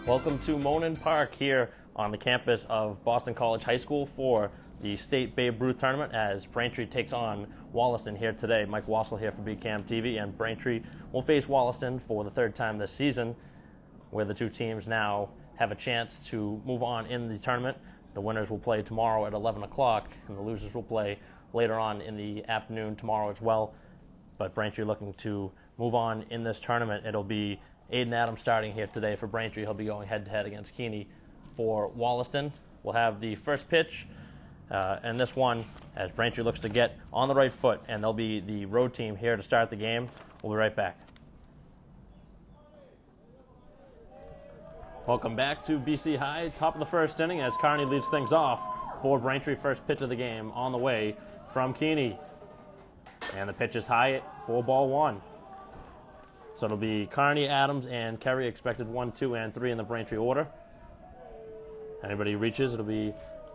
Welcome to Monin Park here on the campus of Boston College High School for the State Babe Ruth Tournament as Braintree takes on Wollaston here today. Mike Wassel here for BCAM TV, and Braintree will face Wollaston for the third time this season, where the two teams now have a chance to move on in the tournament. The winners will play tomorrow at 11 o'clock, and the losers will play later on in the afternoon tomorrow as well. But Braintree looking to move on in this tournament. It'll be Aiden Adams starting here today for Braintree. He'll be going head-to-head against Keeney for Wollaston. We'll have the first pitch, and this one as Braintree looks to get on the right foot, and they'll be the road team here to start the game. We'll be right back. Welcome back to BC High. Top of the first inning as Kearney leads things off for Braintree. First pitch of the game on the way from Keeney. And the pitch is high for ball one. So it'll be Kearney, Adams, and Kerry expected 1, 2, and 3 in the Braintree order. Anybody reaches, it'll be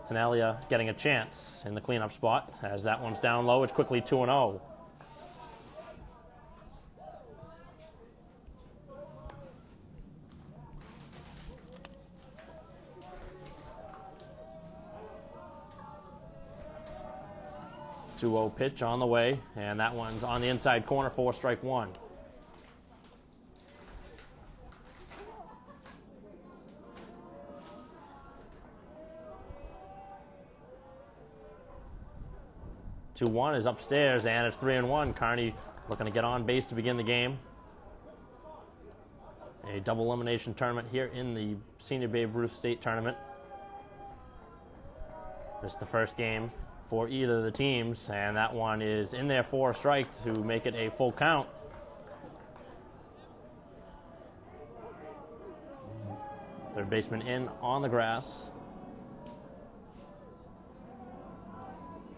Tenalia getting a chance in the cleanup spot. As that one's down low, it's quickly 2-0. Two-0 pitch on the way, and that one's on the inside corner for strike one. Two-one is upstairs, and it's 3-1. Kearney looking to get on base to begin the game. A double elimination tournament here in the Senior Babe Ruth State Tournament. This is the first game for either of the teams, and that one is in there for a strike to make it a full count. Third baseman in on the grass.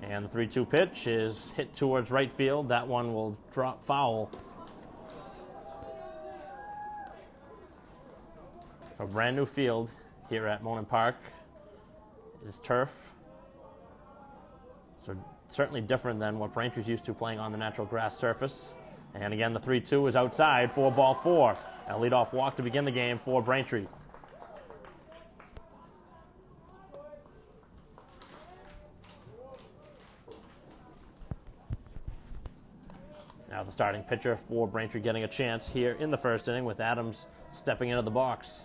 And the 3-2 pitch is hit towards right field. That one will drop foul. A brand new field here at Monin Park is turf. So certainly different than what Braintree's used to playing on the natural grass surface. And again, the 3-2 is outside for ball four. A leadoff walk to begin the game for Braintree. Now the starting pitcher for Braintree getting a chance here in the first inning with Adams stepping into the box.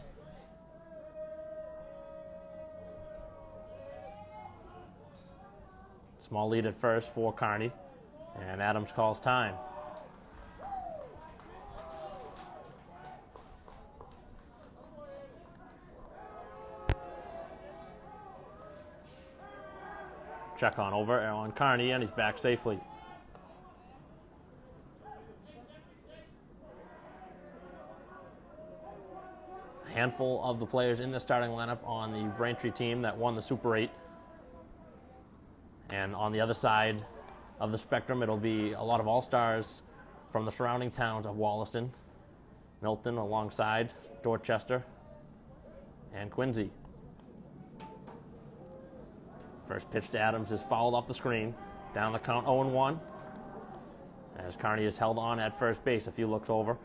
Small lead at first for Kearney, and Adams calls time. Check on over on Kearney, and he's back safely. A handful of the players in the starting lineup on the Braintree team that won the Super 8. And on the other side of the spectrum, it'll be a lot of all-stars from the surrounding towns of Wollaston, Milton alongside Dorchester, and Quincy. First pitch to Adams is fouled off the screen. Down the count 0-1. As Kearney is held on at first base. A few looks over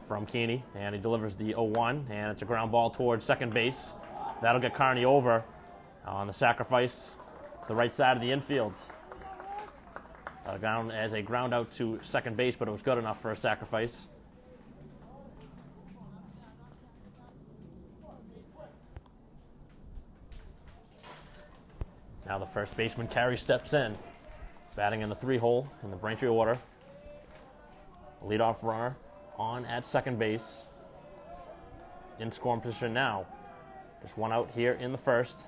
from Keeney, and he delivers the 0-1, and it's a ground ball towards second base. That'll get Kearney over on the sacrifice to the right side of the infield. Down as a ground out to second base, but it was good enough for a sacrifice. Now the first baseman, Carey, steps in, batting in the 3-hole in the Braintree order. Leadoff runner on at second base. In scoring position now. Just one out here in the first.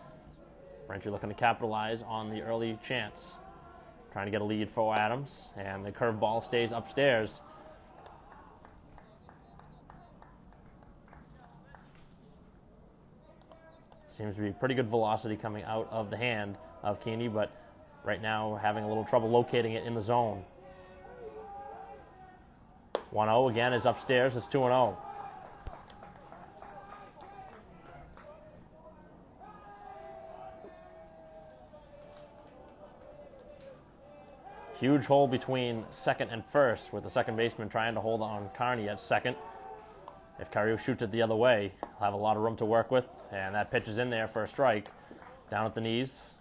Braintree looking to capitalize on the early chance. Trying to get a lead for Adams, and the curveball stays upstairs. Seems to be pretty good velocity coming out of the hand of Keeney, but right now having a little trouble locating it in the zone. 1-0 again is upstairs. It's 2-0. Huge hole between second and first with the second baseman trying to hold on Kearney at second. If Carey shoots it the other way, he'll have a lot of room to work with, and that pitch is in there for a strike. Down at the knees.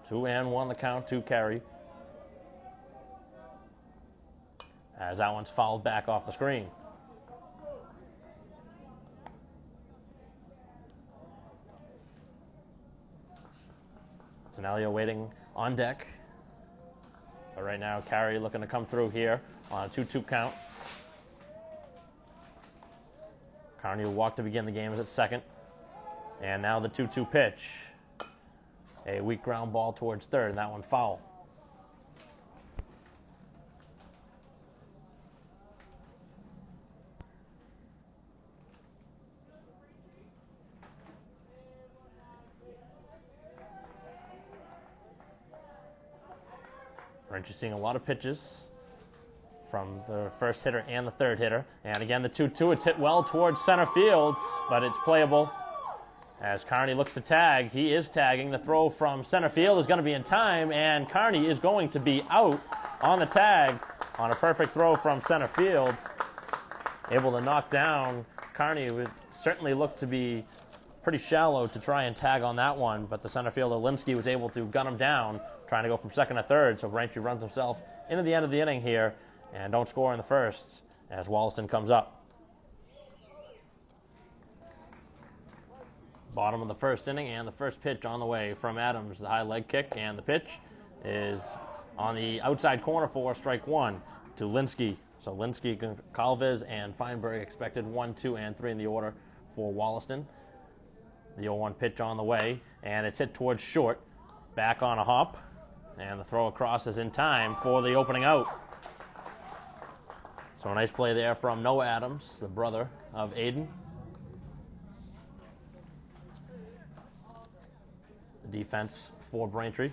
2-1 the count to Carey. As that one's fouled back off the screen. Tonellia waiting on deck. But right now, Carey looking to come through here on a 2-2 count. Carney will walk to begin the game as at second. And now the 2-2 pitch. A weak ground ball towards third, and that one foul. Braintree seeing a lot of pitches from the first hitter and the third hitter. And again, the 2-2, it's hit well towards center field, but it's playable. As Carney looks to tag, he is tagging. The throw from center field is going to be in time, and Carney is going to be out on the tag on a perfect throw from center field. Able to knock down. Carney would certainly look to be pretty shallow to try and tag on that one, but the center fielder Linsky was able to gun him down, trying to go from second to third, so Braintree runs himself into the end of the inning here and don't score in the first as Wollaston comes up. Bottom of the first inning, and the first pitch on the way from Adams. The high leg kick, and the pitch is on the outside corner for strike one to Linsky. So Linsky, Calvez, and Feinberg expected 1, 2, and 3 in the order for Wollaston. The 0-1 pitch on the way, and it's hit towards short. Back on a hop, and the throw across is in time for the opening out. So a nice play there from Noah Adams, the brother of Aiden. Defense for Braintree.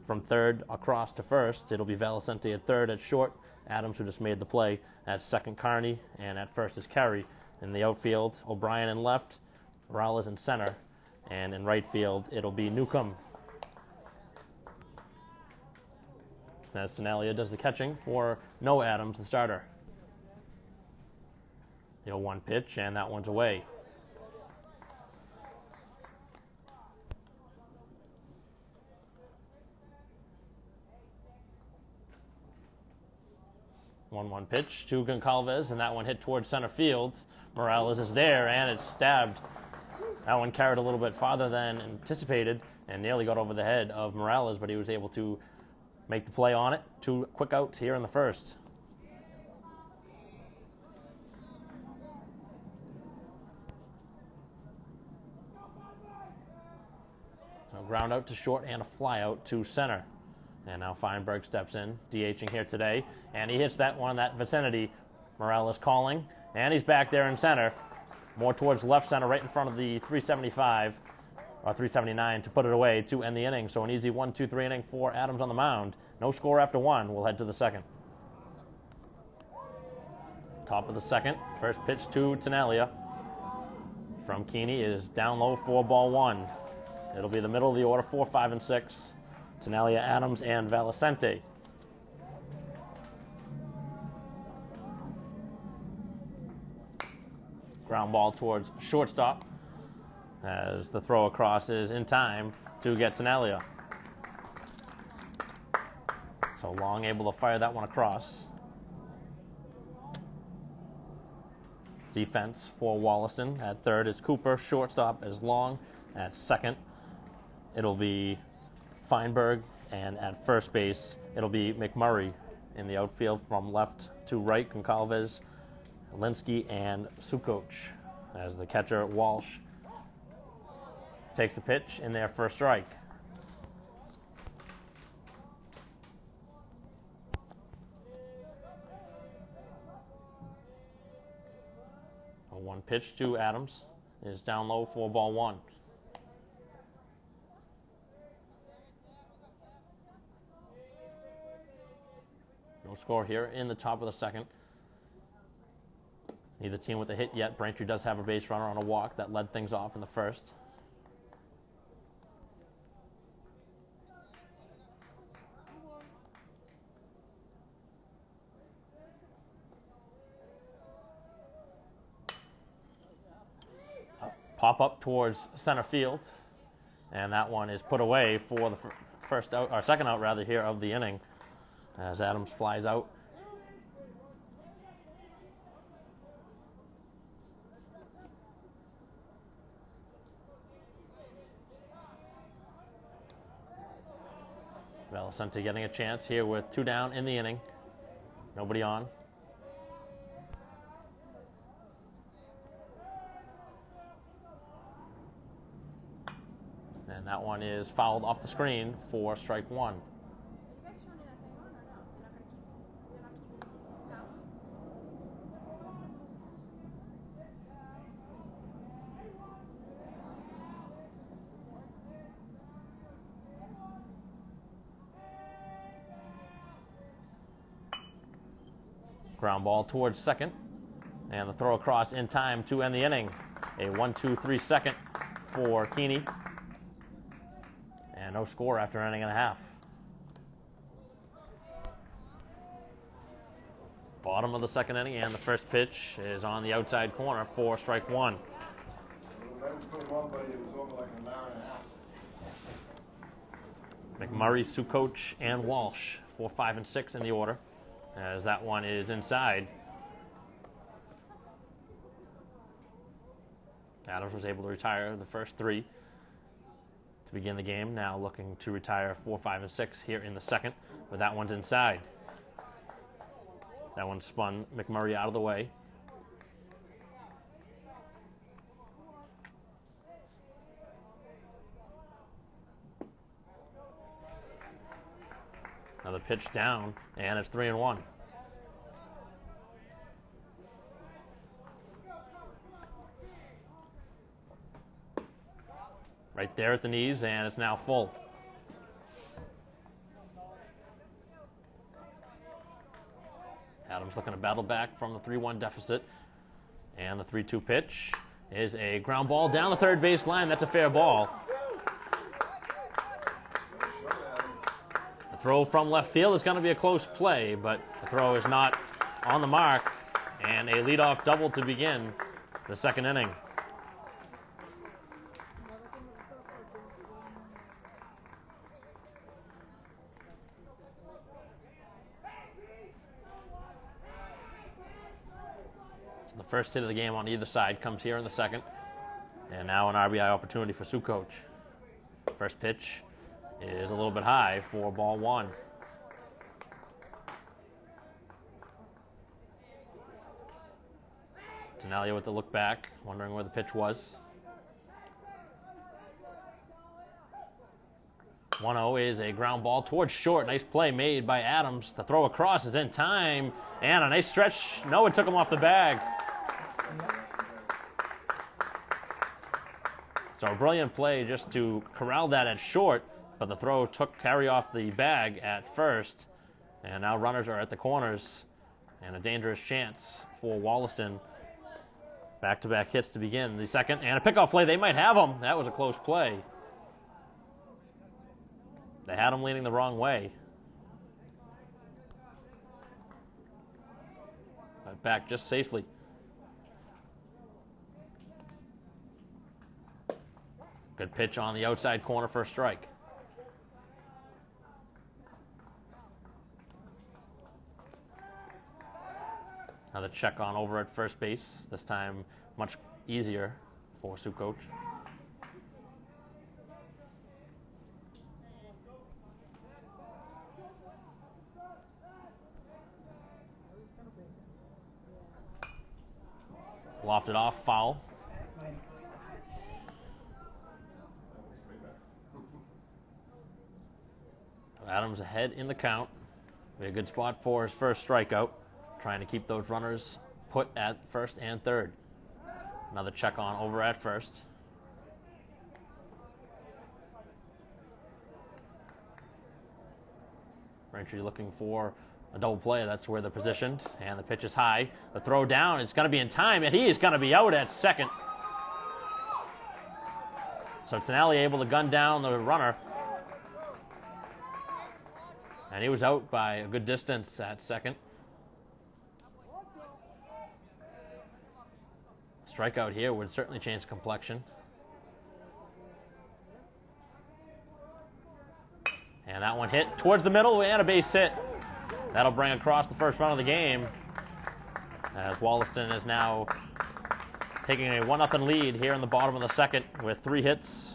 From third across to first, it'll be Valicente at third. At short, Adams, who just made the play. At second, Carney, and at first is Carey. In the outfield, O'Brien in left, Morales in center, and in right field, it'll be Newcomb. As Tonellia does the catching for Noah Adams, the starter. The 0-1 pitch, and that one's away. One pitch to Goncalves, and that one hit towards center field. Morales is there, and it's stabbed. That one carried a little bit farther than anticipated and nearly got over the head of Morales, but he was able to make the play on it. 2 quick outs here in the first. So ground out to short and a fly out to center. And now Feinberg steps in, DHing here today, and he hits that one, that vicinity. Morales calling, and he's back there in center, more towards left center, right in front of the 375, or 379 to put it away to end the inning. So an easy 1-2-3 inning for Adams on the mound. No score after one. We'll head to the second. Top of the second, first pitch to Tonellia from Keeney is down low for ball one. It'll be the middle of the order, 4, 5, and 6. Tonellia, Adams, and Valicente. Ground ball towards shortstop as the throw across is in time to get Tonellia. So Long able to fire that one across. Defense for Wollaston. At third is Cooper. Shortstop is Long. At second, it'll be Feinberg, and at first base, it'll be McMurray. In the outfield from left to right, Goncalves, Linsky, and Sukoc. As the catcher, Walsh, takes the pitch in there for a strike. A 1 pitch to Adams is down low for ball one. No score here in the top of the second. Neither team with a hit yet. Braintree does have a base runner on a walk that led things off in the first. pop up towards center field, and that one is put away for the first out, or second out rather, here of the inning, as Adams flies out. Wollaston getting a chance here with 2 down in the inning. Nobody on. And that one is fouled off the screen for strike 1. Ground ball towards second, and the throw across in time to end the inning. A 1-2-3 second for Keeney, and no score after an inning and a half. Bottom of the second inning, and the first pitch is on the outside corner for strike 1. McMurray, Sukoc, and Walsh 4, 5, and 6 in the order, as that one is inside. Adams was able to retire the first 3 to begin the game. Now looking to retire 4, 5, and 6 here in the second, but that one's inside. That one spun McMurray out of the way. Another pitch down, and it's 3-1. Right there at the knees, and it's now full. Adams looking to battle back from the 3-1 deficit. And the 3-2 pitch is a ground ball down the third base line. That's a fair ball. The throw from left field is going to be a close play, but the throw is not on the mark. And a leadoff double to begin the second inning. The first hit of the game on either side comes here in the second. And now an RBI opportunity for Sukoc. First pitch is a little bit high for ball 1. Denalia with the look back, wondering where the pitch was. 1-0 is a ground ball towards short. Nice play made by Adams. The throw across is in time. And a nice stretch. No, it took him off the bag. So a brilliant play just to corral that at short, but the throw took carry off the bag at first. And now runners are at the corners, and a dangerous chance for Wollaston. Back-to-back hits to begin the second, and a pickoff play. They might have him. That was a close play. They had him leaning the wrong way. But back just safely. Good pitch on the outside corner for a strike. Another check on over at first base. This time much easier for Sukoc. Lofted off, foul. Adams ahead in the count. Be a good spot for his first strikeout. Trying to keep those runners put at first and third. Another check on over at first. Braintree looking for a double play. That's where they're positioned. And the pitch is high. The throw down is going to be in time, and he is going to be out at second. So Tenali able to gun down the runner. And he was out by a good distance at second. strikeout here would certainly change the complexion. And that one hit towards the middle and a base hit. That'll bring across the first run of the game, as Wollaston is now taking a 1-0 lead here in the bottom of the second with 3 hits.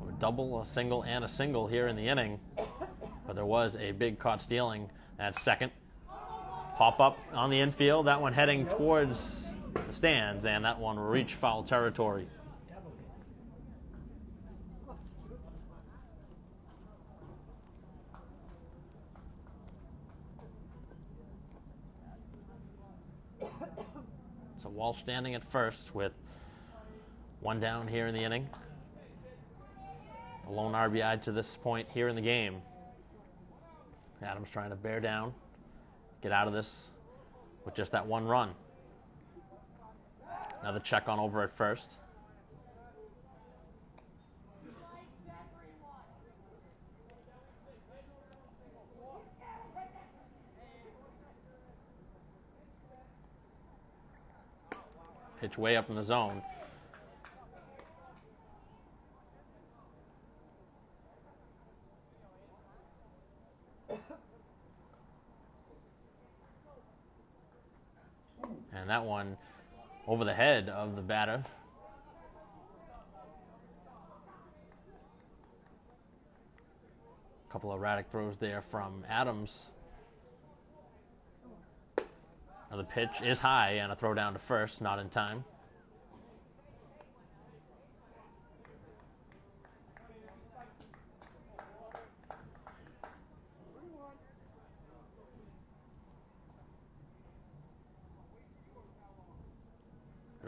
A double, a single, and a single here in the inning. But there was a big caught stealing at second. Pop up on the infield, that one heading towards the stands, and that one will reach foul territory. So Walsh standing at first with 1 down here in the inning. A lone RBI to this point here in the game. Adams trying to bear down, get out of this with just that 1 run. Another check on over at first. Pitch way up in the zone. And that one over the head of the batter. A couple of erratic throws there from Adams. Now the pitch is high and a throw down to first, not in time.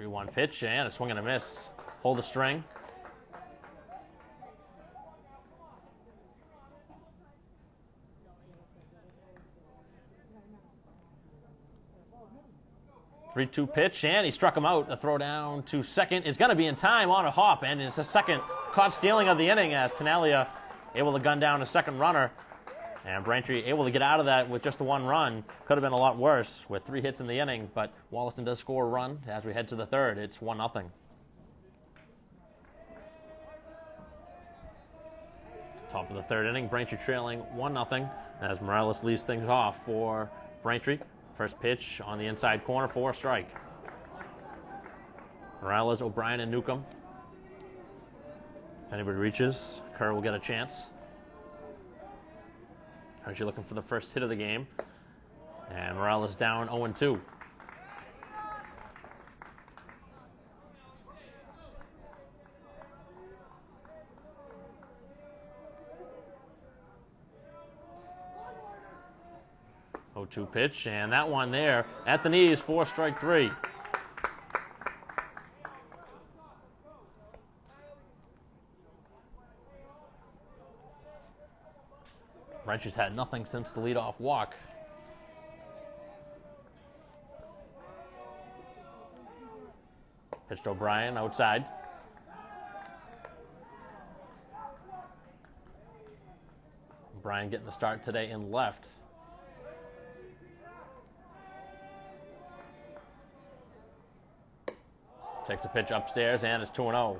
One pitch and a swing and a miss. Hold the string. Three-two pitch and he struck him out. The throw down to second is going to be in time on a hop, and it's the second caught stealing of the inning as Tenalia able to gun down a second runner. And Braintree able to get out of that with just the 1 run. Could have been a lot worse with 3 hits in the inning, but Wollaston does score a run as we head to the third. It's 1-0. Top of the third inning, Braintree trailing 1-0 as Morales leads things off for Braintree. First pitch on the inside corner for a strike. Morales, O'Brien, and Newcomb. If anybody reaches, Kerr will get a chance. As you're looking for the first hit of the game. And Morales down 0-2. Oh-2 pitch, and that one there at the knees for strike 3. Braintree's had nothing since the leadoff walk. Pitch to O'Brien outside. O'Brien getting the start today in left. Takes a pitch upstairs and it's 2-0.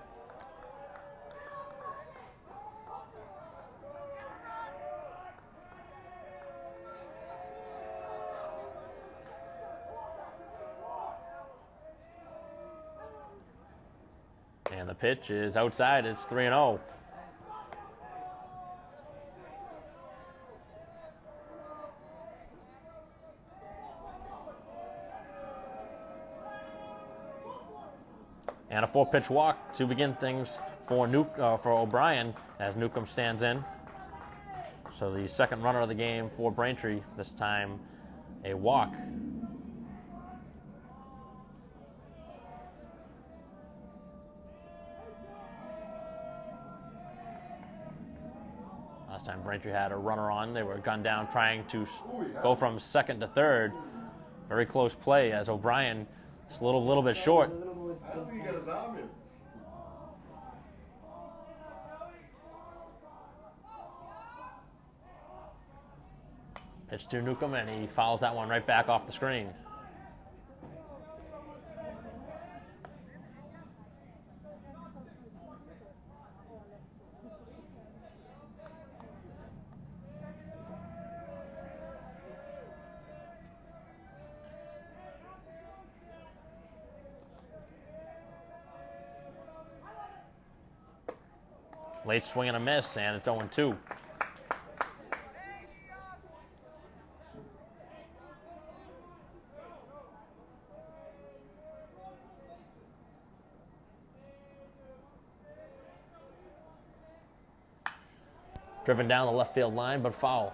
And the pitch is outside. It's 3-0. And a 4-pitch walk to begin things for O'Brien as Newcomb stands in. So the second runner of the game for Braintree, this time a walk. Last time Braintree had a runner on, they were gunned down trying to go from second to third. Very close play as O'Brien just a little bit short. Pitch to Newcomb, and he fouls that one right back off the screen. Late swing and a miss, and it's 0-2. Driven down the left field line, but foul.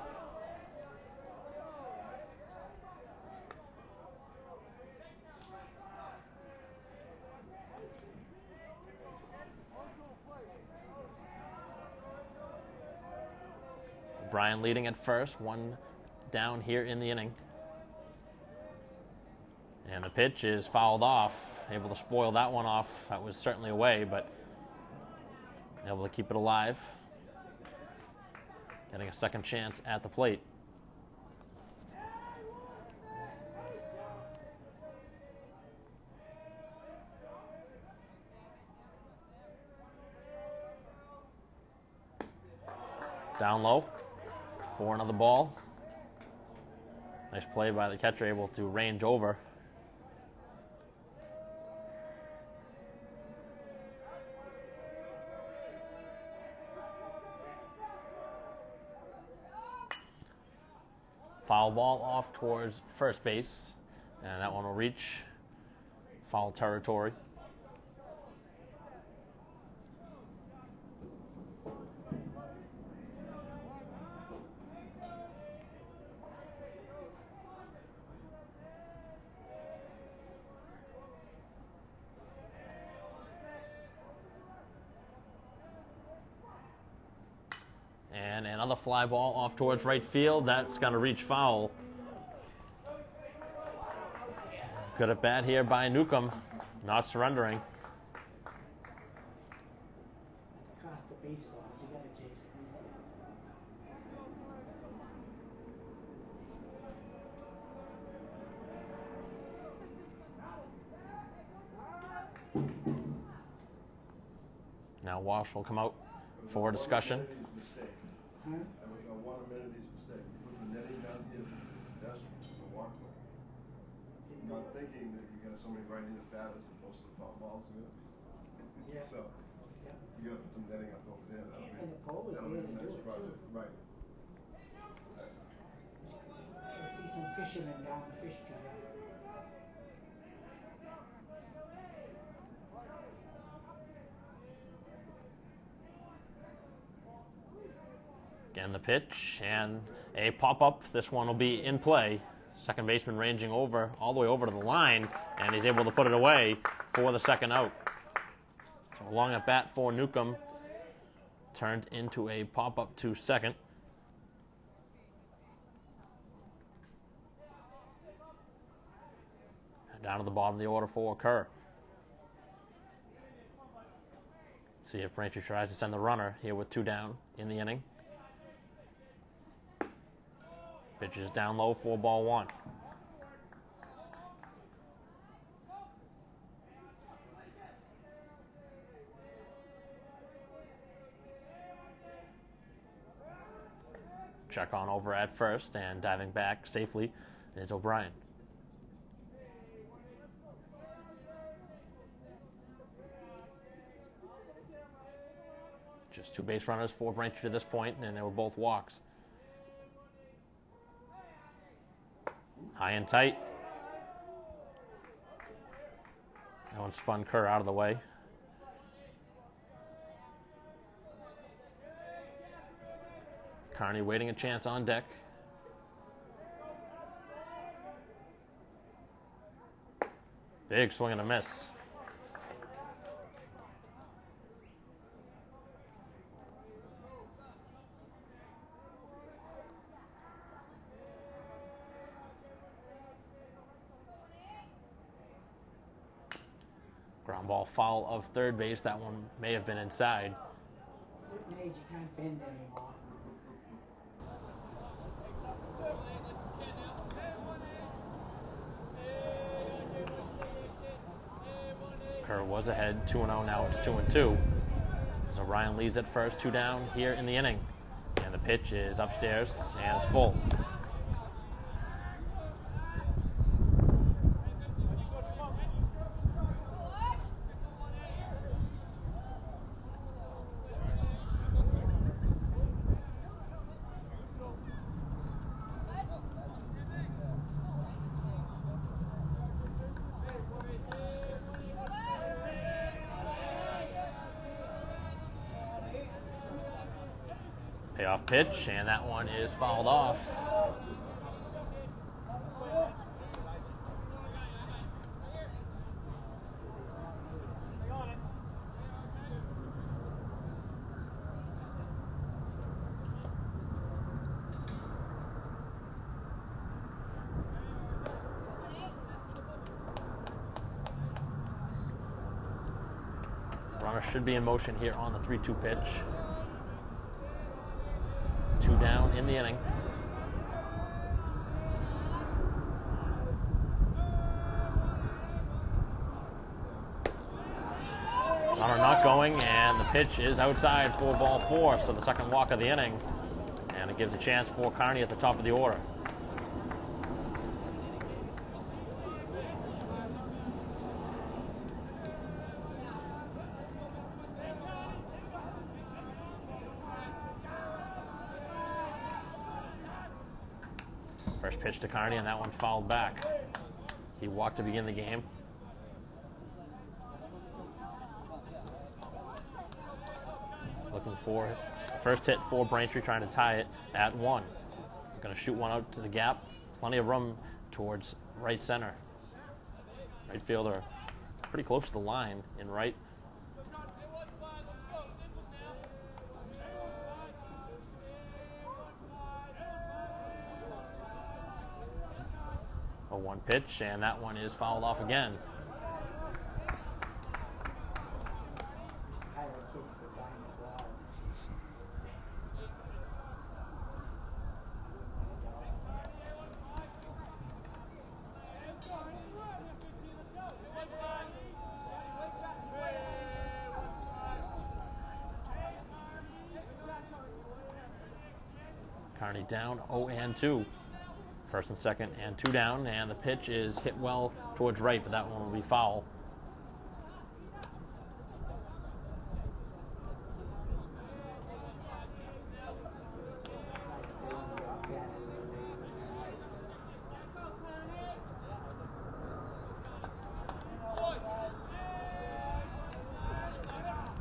O'Brien leading at first, one down here in the inning. And the pitch is fouled off. Able to spoil that one off. That was certainly away, but able to keep it alive. Getting a second chance at the plate. Down low for another ball. Nice play by the catcher, able to range over. Foul ball off towards first base, and that one will reach foul territory. And another fly ball off towards right field. That's going to reach foul. Good at bat here by Newcomb, not surrendering. Cost the baseballs, you gotta chase it. Now Walsh will come out for discussion. Huh? That was one amenity's mistake. You put the netting down here, that's the walkway. Not thinking that you got somebody right in the bat as most of the foul balls are gonna be. Yeah. So Yeah. you gotta put some netting up over there. And the pole was there to do it project. too. Right. I see some fishermen down the fish pier. Again, the pitch and a pop-up. This one will be in play. Second baseman ranging over, all the way over to the line, and he's able to put it away for the second out. So a long at bat for Newcomb turned into a pop-up to second. And down to the bottom of the order for Kerr. See if Braintree tries to send the runner here with two down in the inning. Pitch is down low for ball one. Check on over at first, and diving back safely is O'Brien. Just two base runners for Braintree to this point, and they were both walks. High and tight. That one spun Kerr out of the way. Carney waiting a chance on deck. Big swing and a miss. Ground ball foul of third base. That one may have been inside. Certain age you can't bend anymore. Kerr was ahead 2-0, now it's 2-2. So Ryan leads at first, 2 down here in the inning. And the pitch is upstairs and it's full. Payoff pitch, and that one is fouled off. Runner should be in motion here on the 3-2 pitch. 2 down in the inning. Runner not going, and the pitch is outside for ball 4, so the second walk of the inning. And it gives a chance for Kearney at the top of the order. First pitch to Kearney, and that one fouled back. He walked to begin the game. Looking for first hit for Braintree, trying to tie it at 1. Going to shoot one out to the gap. Plenty of room towards right center. Right fielder pretty close to the line in right. A 1 pitch, and that one is fouled off again. Kearney down 0-2. First and second and 2 down, and the pitch is hit well towards right, but that one will be foul.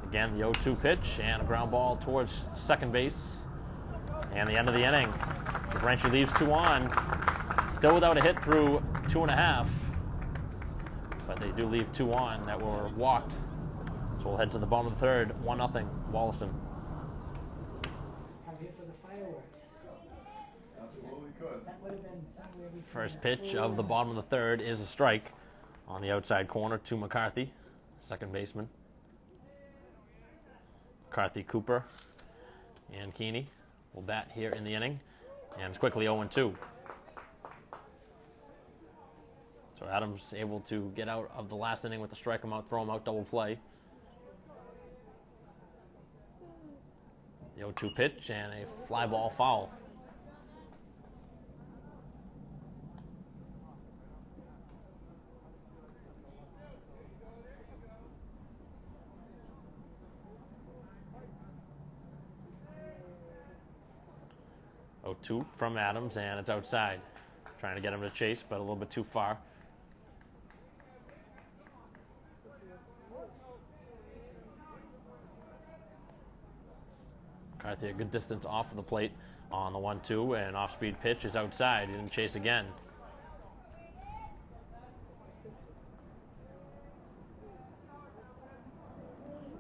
Again, the 0-2 pitch and a ground ball towards second base. And the end of the inning. Braintree leaves 2 on. Still without a hit through 2.5. But they do leave 2 on that were walked. So we'll head to the bottom of the third. 1-0 Wollaston. I'm here for the fireworks. Absolutely could. That would have been somewhere between First pitch of the bottom of the third is a strike on the outside corner to McCarthy, second baseman. McCarthy, Cooper, and Keeney will bat here in the inning, and it's quickly 0-2. So Adams able to get out of the last inning with a strike him out, throw him out, double play. The 0-2 pitch and a fly ball foul. Oh, 2 from Adams, and it's outside. Trying to get him to chase, but a little bit too far. McCarthy a good distance off of the plate on the 1-2, and off-speed pitch is outside. He didn't chase again.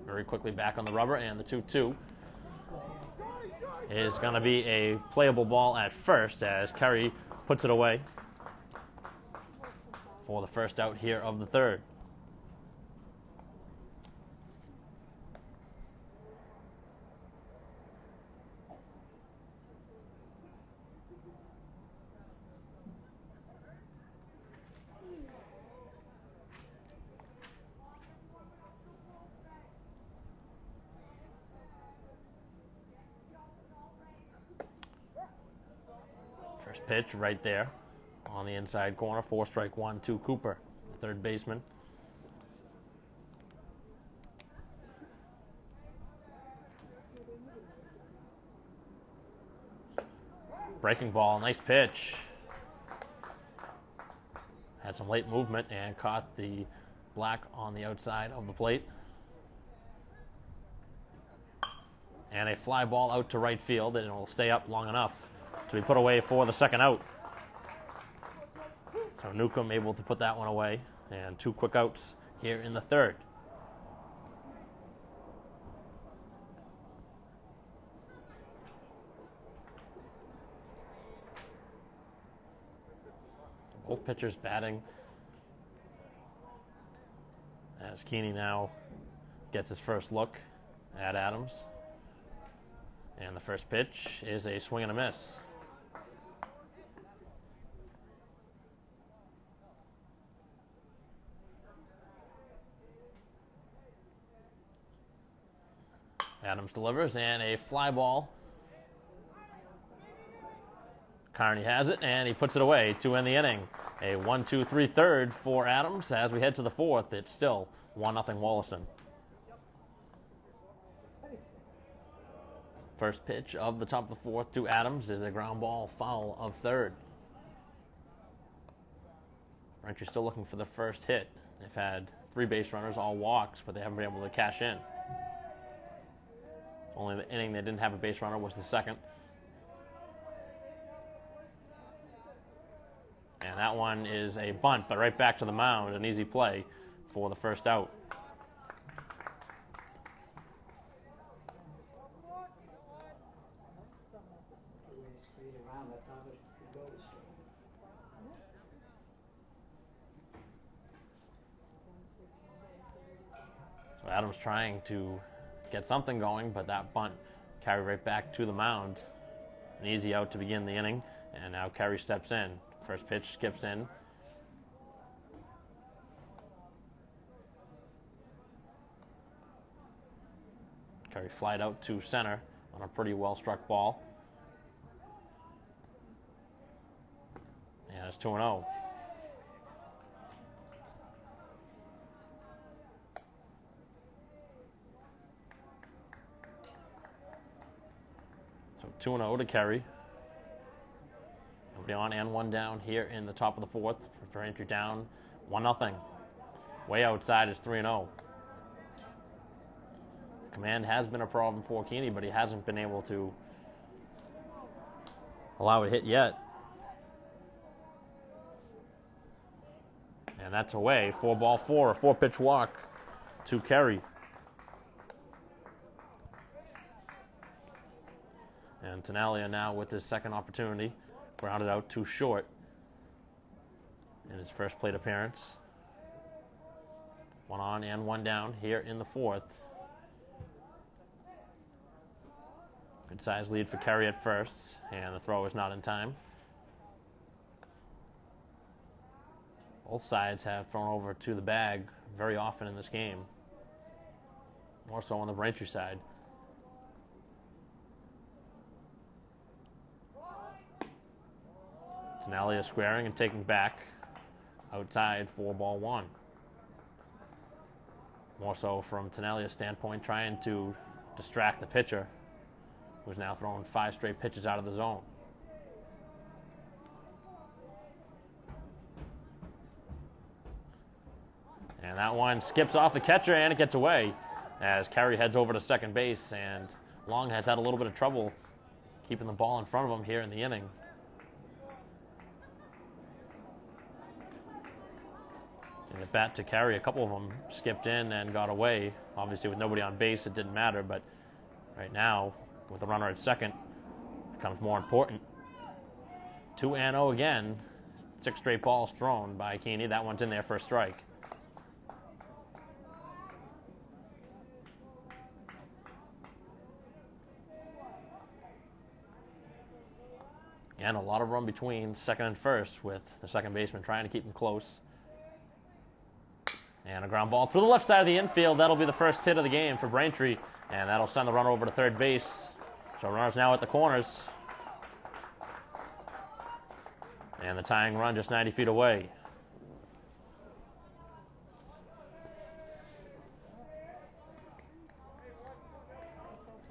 Very quickly back on the rubber, and the 2-2 is going to be a playable ball at first as Kerry puts it away for the first out here of the third. pitch right there on the inside corner. 4 strike 1 to Cooper, third baseman. Breaking ball, nice pitch. Had some late movement and caught the black on the outside of the plate. And a fly ball out to right field, and it will stay up long enough to be put away for the second out. So Newcomb able to put that one away, and 2 quick outs here in the third. Both pitchers batting as Keeney now gets his first look at Adams. And the first pitch is a swing and a miss. Adams delivers, and a fly ball. Carney has it, and he puts it away to end the inning. A 1-2-3 third for Adams. As we head to the fourth, it's still 1-0 Wollaston. First pitch of the top of the fourth to Adams is a ground ball foul of third. Braintree still looking for the first hit. They've had 3 base runners, all walks, but they haven't been able to cash in. Only the inning they didn't have a base runner was the second. And that one is a bunt, but right back to the mound, an easy play for the first out. So Adams trying to get something going, but that bunt carried right back to the mound. An easy out to begin the inning, and now Carey steps in. First pitch skips in. Carey flied out to center on a pretty well-struck ball. And it's 2-0. So 2-0 to Carey. Nobody on and 1 down here in the top of the fourth. Braintree down 1-0. Way outside is 3-0. Command has been a problem for Keeney, but he hasn't been able to allow a hit yet. And that's away. 4-4, a 4-pitch walk to Carey. And Tenalia now with his second opportunity. Grounded out too short in his first plate appearance. 1 on and 1 down here in the fourth. Good size lead for Carey at first, and the throw is not in time. Both sides have thrown over to the bag very often in this game. More so on the Braintree side. Tenalia squaring and taking back outside for ball 1. More so from Tenalia's standpoint, trying to distract the pitcher, who's now thrown 5 straight pitches out of the zone. And that one skips off the catcher, and it gets away as Carey heads over to second base, and Long has had a little bit of trouble keeping the ball in front of him here in the inning. And at bat to Carey, a couple of them skipped in and got away. Obviously, with nobody on base, it didn't matter, but right now, with a runner at second, it becomes more important. 2-0 again. 6 straight balls thrown by Keeney. That one's in there for a strike. And a lot of room between second and first, with the second baseman trying to keep him close. And a ground ball through the left side of the infield. That'll be the first hit of the game for Braintree, and that'll send the runner over to third base. So runners now at the corners. And the tying run just 90 feet away.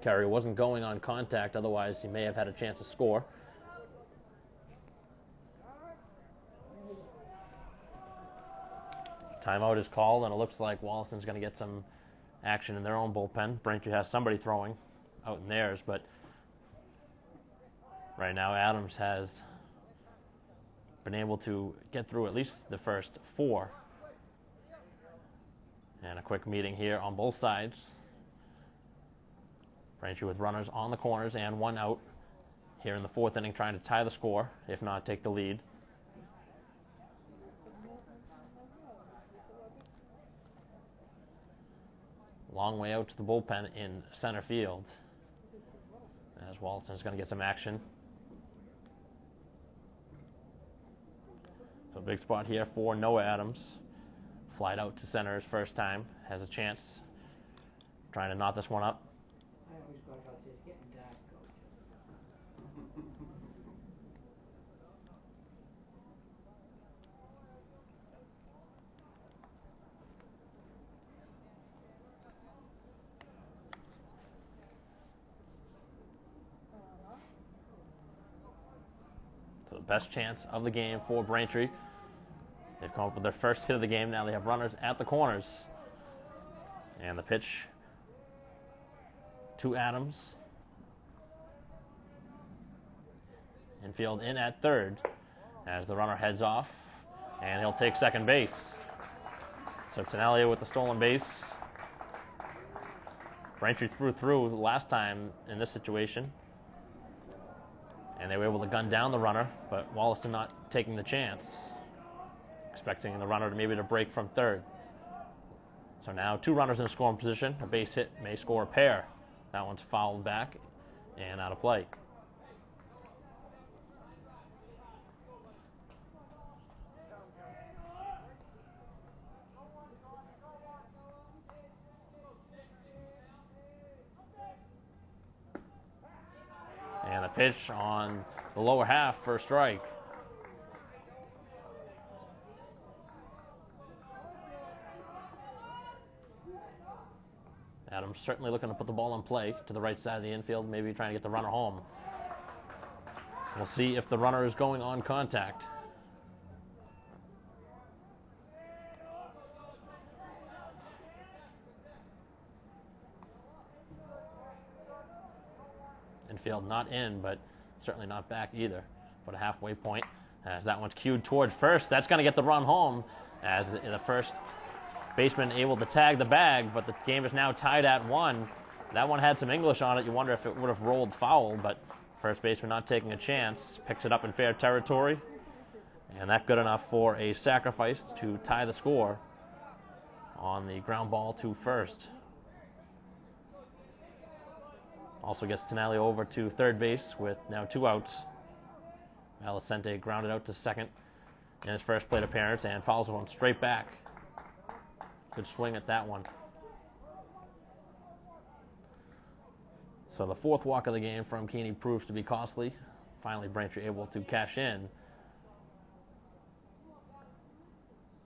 Carey wasn't going on contact, otherwise he may have had a chance to score. Timeout is called, and it looks like Wollaston's going to get some action in their own bullpen. Braintree has somebody throwing out in theirs, but right now Adams has been able to get through at least the first 4. And a quick meeting here on both sides. Braintree with runners on the corners and 1 out here in the 4th inning, trying to tie the score, if not take the lead. Long way out to the bullpen in center field, as Wollaston's going to get some action. So big spot here for Noah Adams. Flied out to center his first time. Has a chance trying to knot this one up. I always go out, it's getting dark, Coach. So the best chance of the game for Braintree. They've come up with their first hit of the game. Now they have runners at the corners. And the pitch to Adams. Infield in at third as the runner heads off. And he'll take second base. So Tenalia with the stolen base. Braintree threw last time in this situation. And they were able to gun down the runner, but Wollaston not taking the chance, expecting the runner to maybe break from third. So now 2 runners in scoring position. A base hit may score a pair. That one's fouled back and out of play. And the pitch on the lower half for a strike. Adams certainly looking to put the ball in play to the right side of the infield, maybe trying to get the runner home. We'll see if the runner is going on contact. Infield not in, but certainly not back either. But a halfway point as that one's cued toward first. That's going to get the run home as the first baseman able to tag the bag, but the game is now tied at 1. That one had some English on it. You wonder if it would have rolled foul, but first baseman not taking a chance. Picks it up in fair territory. And that's good enough for a sacrifice to tie the score on the ground ball to first. Also gets Tenali over to third base with now 2 outs. Alicente grounded out to second in his first plate appearance and fouls one straight back. Good swing at that one. So the 4th walk of the game from Keeney proves to be costly. Finally, Braintree able to cash in.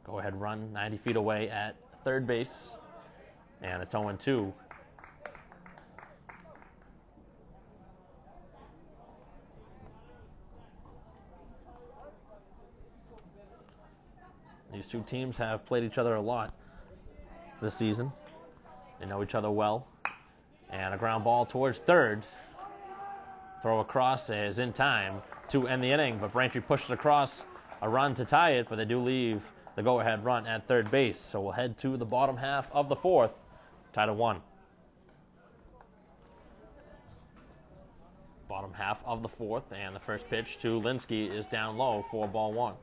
Go ahead run 90 feet away at third base. And it's 0-2. These 2 teams have played each other a lot this season. They know each other well. And a ground ball towards third. Throw across is in time to end the inning, but Braintree pushes across a run to tie it, but they do leave the go-ahead run at third base. So we'll head to the bottom half of the 4th, tied at 1. Bottom half of the 4th, and the first pitch to Linsky is down low for ball 1.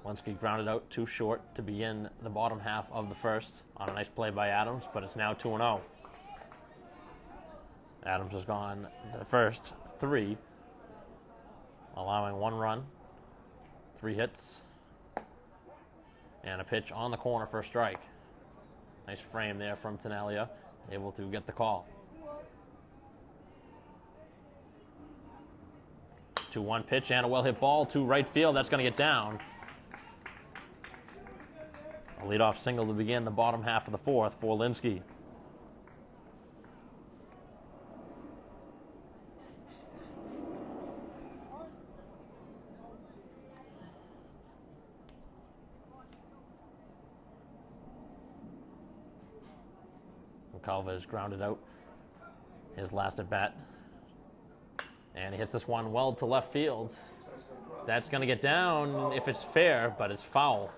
Linsky grounded out too short to begin the bottom half of the 1st on a nice play by Adams, but it's now 2-0. Adams has gone the first 3, allowing 1 run, 3 hits, and a pitch on the corner for a strike. Nice frame there from Tenalia, able to get the call. 2-1 pitch and a well-hit ball to right field. That's going to get down. A leadoff single to begin the bottom half of the fourth for Linsky. Calva's grounded out his last at bat. And he hits this one well to left field. That's going to get down if it's fair, but it's foul.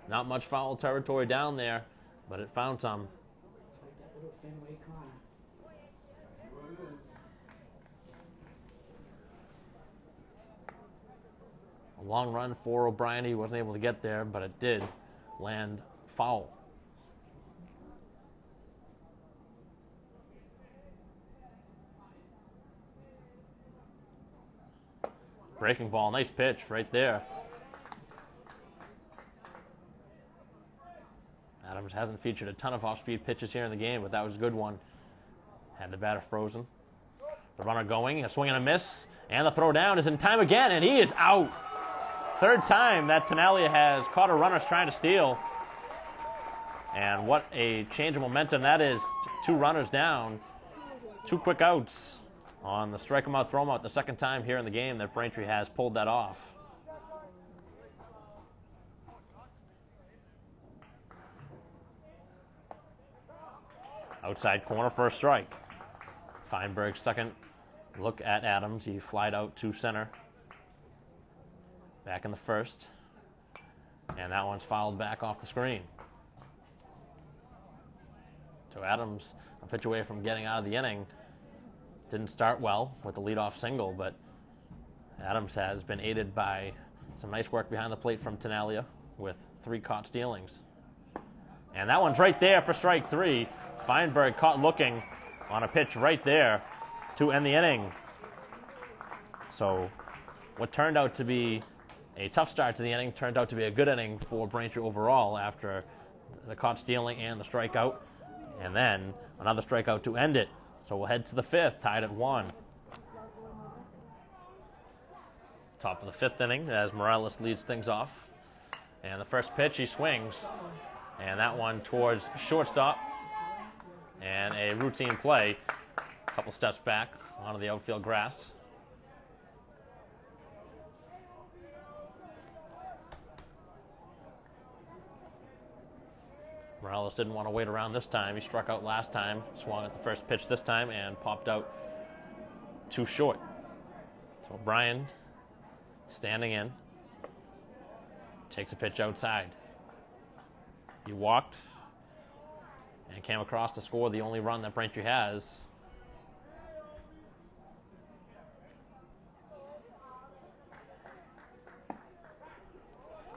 Not much foul territory down there, but it found some. It's like that little Fenway corner. A long run for O'Brien. He wasn't able to get there, but it did land foul. Breaking ball, nice pitch right there. Adams hasn't featured a ton of off-speed pitches here in the game, but that was a good one. Had the batter frozen. The runner going, a swing and a miss, and the throw down is in time again, and he is out. Third time that Tenalia has caught a runner trying to steal. And what a change of momentum that is. 2 runners down, 2 quick outs on the strike him out, throw him out the second time here in the game that Braintree has pulled that off. Outside corner for a strike. Feinberg's second look at Adams. He flied out to center. Back in the first. And that one's fouled back off the screen. So Adams, a pitch away from getting out of the inning. Didn't start well with the leadoff single, but Adams has been aided by some nice work behind the plate from Tenalia with 3 caught stealings. And that one's right there for strike 3. Feinberg caught looking on a pitch right there to end the inning. So what turned out to be a tough start to the inning turned out to be a good inning for Braintree overall after the caught stealing and the strikeout. And then another strikeout to end it. So we'll head to the 5th, tied at 1. Top of the 5th inning as Morales leads things off. And the first pitch, he swings. And that one towards shortstop. And a routine play. A couple steps back onto the outfield grass. Morales didn't want to wait around this time. He struck out last time, swung at the first pitch this time, and popped out too short. So O'Brien, standing in, takes a pitch outside. He walked and came across to score the only run that Braintree has.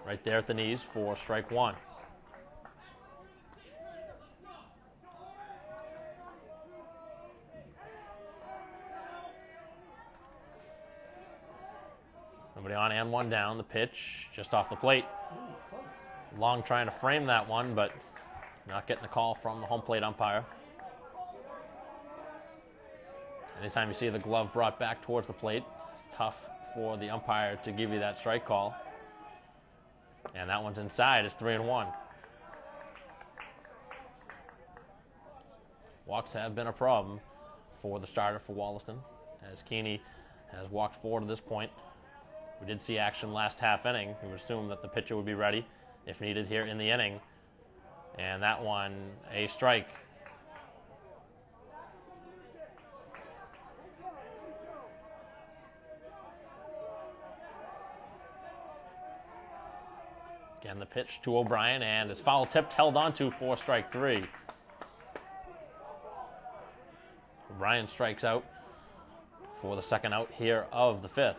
Right there at the knees for strike 1. Nobody on and 1 down. The pitch just off the plate. Long trying to frame that one, but not getting the call from the home plate umpire. Anytime you see the glove brought back towards the plate, it's tough for the umpire to give you that strike call. And that one's inside. It's 3-1. Walks have been a problem for the starter for Wollaston, as Keeney has walked 4 to this point. We did see action last half inning. We would assume that the pitcher would be ready if needed here in the inning. And that one, a strike. Again, the pitch to O'Brien, and it's foul tipped, held onto for strike 3. O'Brien strikes out for the second out here of the 5th.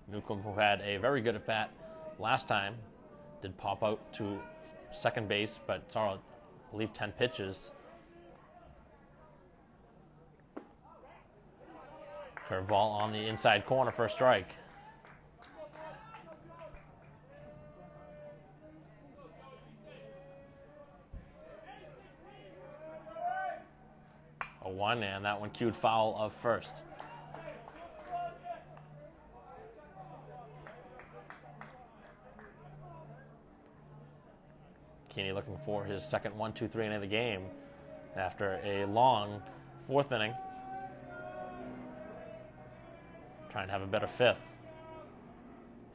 Newcomb, who had a very good at-bat last time, did pop out to second base, but saw, I believe, 10 pitches. Curveball on the inside corner for a strike. 0-1, and that one cued foul of first. Keeney looking for his second 1-2-3 inning of the game after a long fourth inning. Trying to have a better fifth.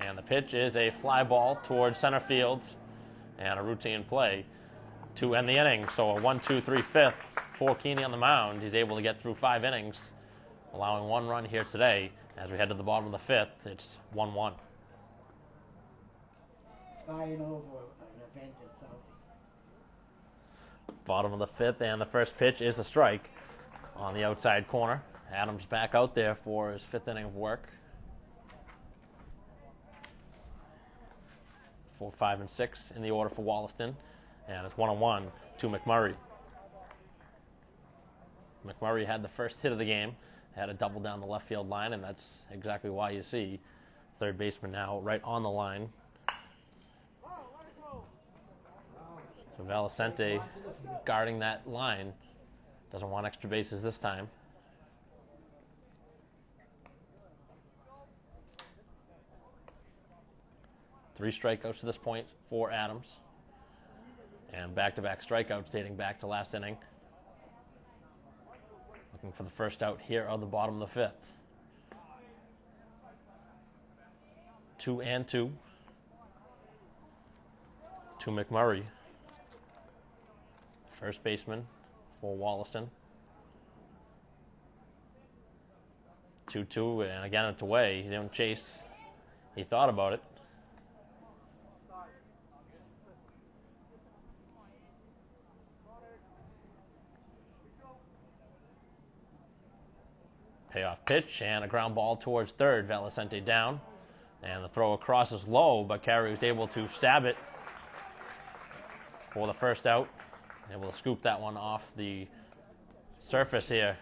And the pitch is a fly ball towards center field and a routine play to end the inning. So a 1-2-3 fifth for Keeney on the mound. He's able to get through 5 innings, allowing 1 run here today. As we head to the bottom of the fifth, it's 1-1. Flying over an event itself. Bottom of the fifth, and the first pitch is a strike on the outside corner. Adams back out there for his 5th inning of work. 4, 5, and 6 in the order for Wollaston, and it's 1-1 to McMurray. McMurray had the first hit of the game, had a double down the left field line, and that's exactly why you see third baseman now right on the line. So Valicente guarding that line. Doesn't want extra bases this time. Three strikeouts to this point for Adams. And back-to-back strikeouts dating back to last inning. Looking for the first out here on the bottom of the fifth. 2-2 to McMurray. First baseman for Wollaston. 2-2, and again it's away. He didn't chase. He thought about it. Payoff pitch and a ground ball towards third. Valicente down. And the throw across is low, but Carey was able to stab it for the first out. Able to scoop that one off the surface here.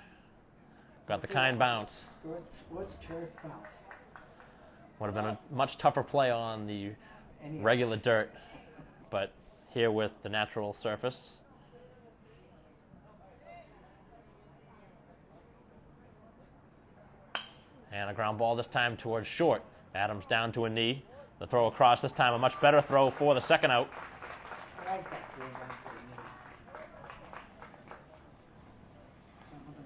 Got the kind bounce. What's turf bounce? Would have been a much tougher play on the regular dirt, but here with the natural surface. And a ground ball this time towards short. Adams down to a knee. The throw across this time, a much better throw for the second out. I like that going down to the knee. Some of them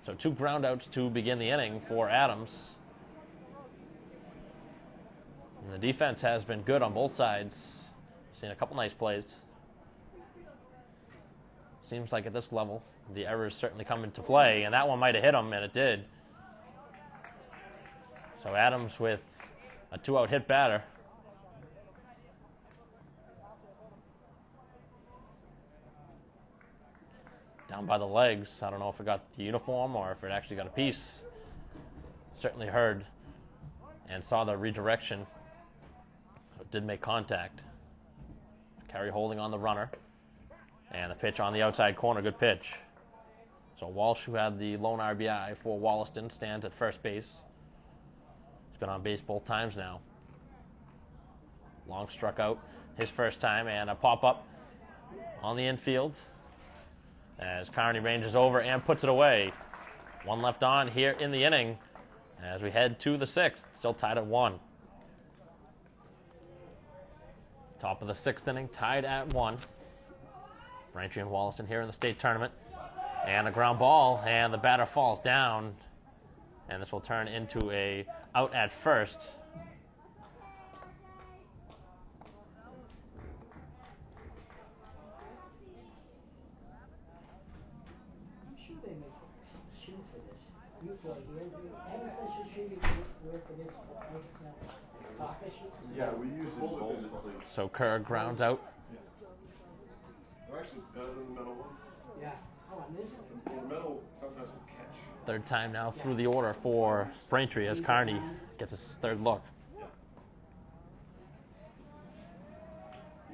don't. So 2 ground outs to begin the inning for Adams. And the defense has been good on both sides. Seen a couple nice plays. Seems like at this level, the errors certainly come into play, and that one might have hit him, and it did. So Adams with a 2-out hit batter. Down by the legs. I don't know if it got the uniform or if it actually got a piece. Certainly heard and saw the redirection. It did make contact. Carey holding on the runner. And the pitch on the outside corner, good pitch. So Walsh, who had the lone RBI for Wollaston, stands at first base. He's been on base both times now. Long struck out his first time, and a pop-up on the infield as Carney ranges over and puts it away. 1 left on here in the inning as we head to the 6th, still tied at 1. Top of the 6th inning, tied at 1. Braintree and Wollaston here in the state tournament. And a ground ball, and the batter falls down. And this will turn into a out at first. I'm sure they make a shoe for this. You play here. Have a special shoe you wear for this, soccer shoe? Yeah, we use it both. So Kerr grounds out. Yeah. They're actually better than the metal ones. Yeah. Oh, and this? The metal sometimes will catch. Third time now through the order for Braintree as Carney gets his third look. Yeah.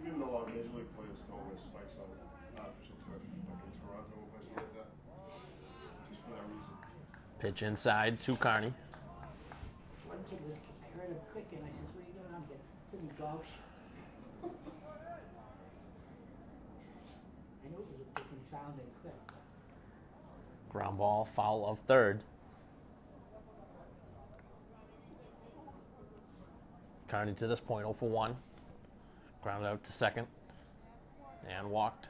Even a lot of Major League players don't wear spikes on artificial turf, like in Toronto and places like that. Just for that reason. Pitch inside to Carney. One kid was, I heard him clicking. I says, what are you doing? I'm getting golf shoe. I knew it was a big sound and clear. Ground ball, foul of third. Carney to this point 0 for 1. Grounded out to second and walked.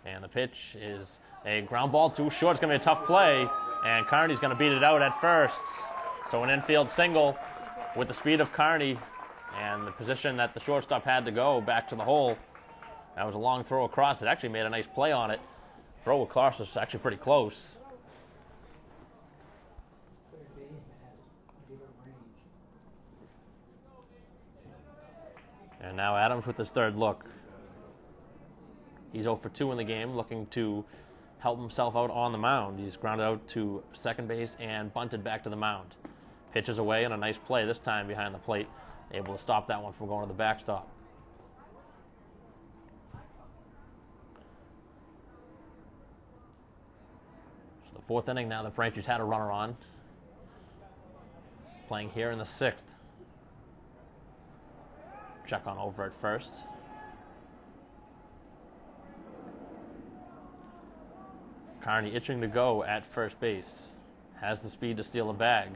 And the pitch is a ground ball too short. It's going to be a tough play, and Carney's going to beat it out at first. So an infield single with the speed of Carney and the position that the shortstop had to go back to the hole. That was a long throw across. It actually made a nice play on it. Throw across was actually pretty close. Third baseman has zero range. And now Adams with his third look. He's 0 for 2 in the game, looking to help himself out on the mound. He's grounded out to second base and bunted back to the mound. Pitches away and a nice play this time behind the plate. Able to stop that one from going to the backstop. So the fourth inning now that Braintree's had a runner on. Playing here in the sixth. Check on over at first. Carney itching to go at first base. Has the speed to steal a bag.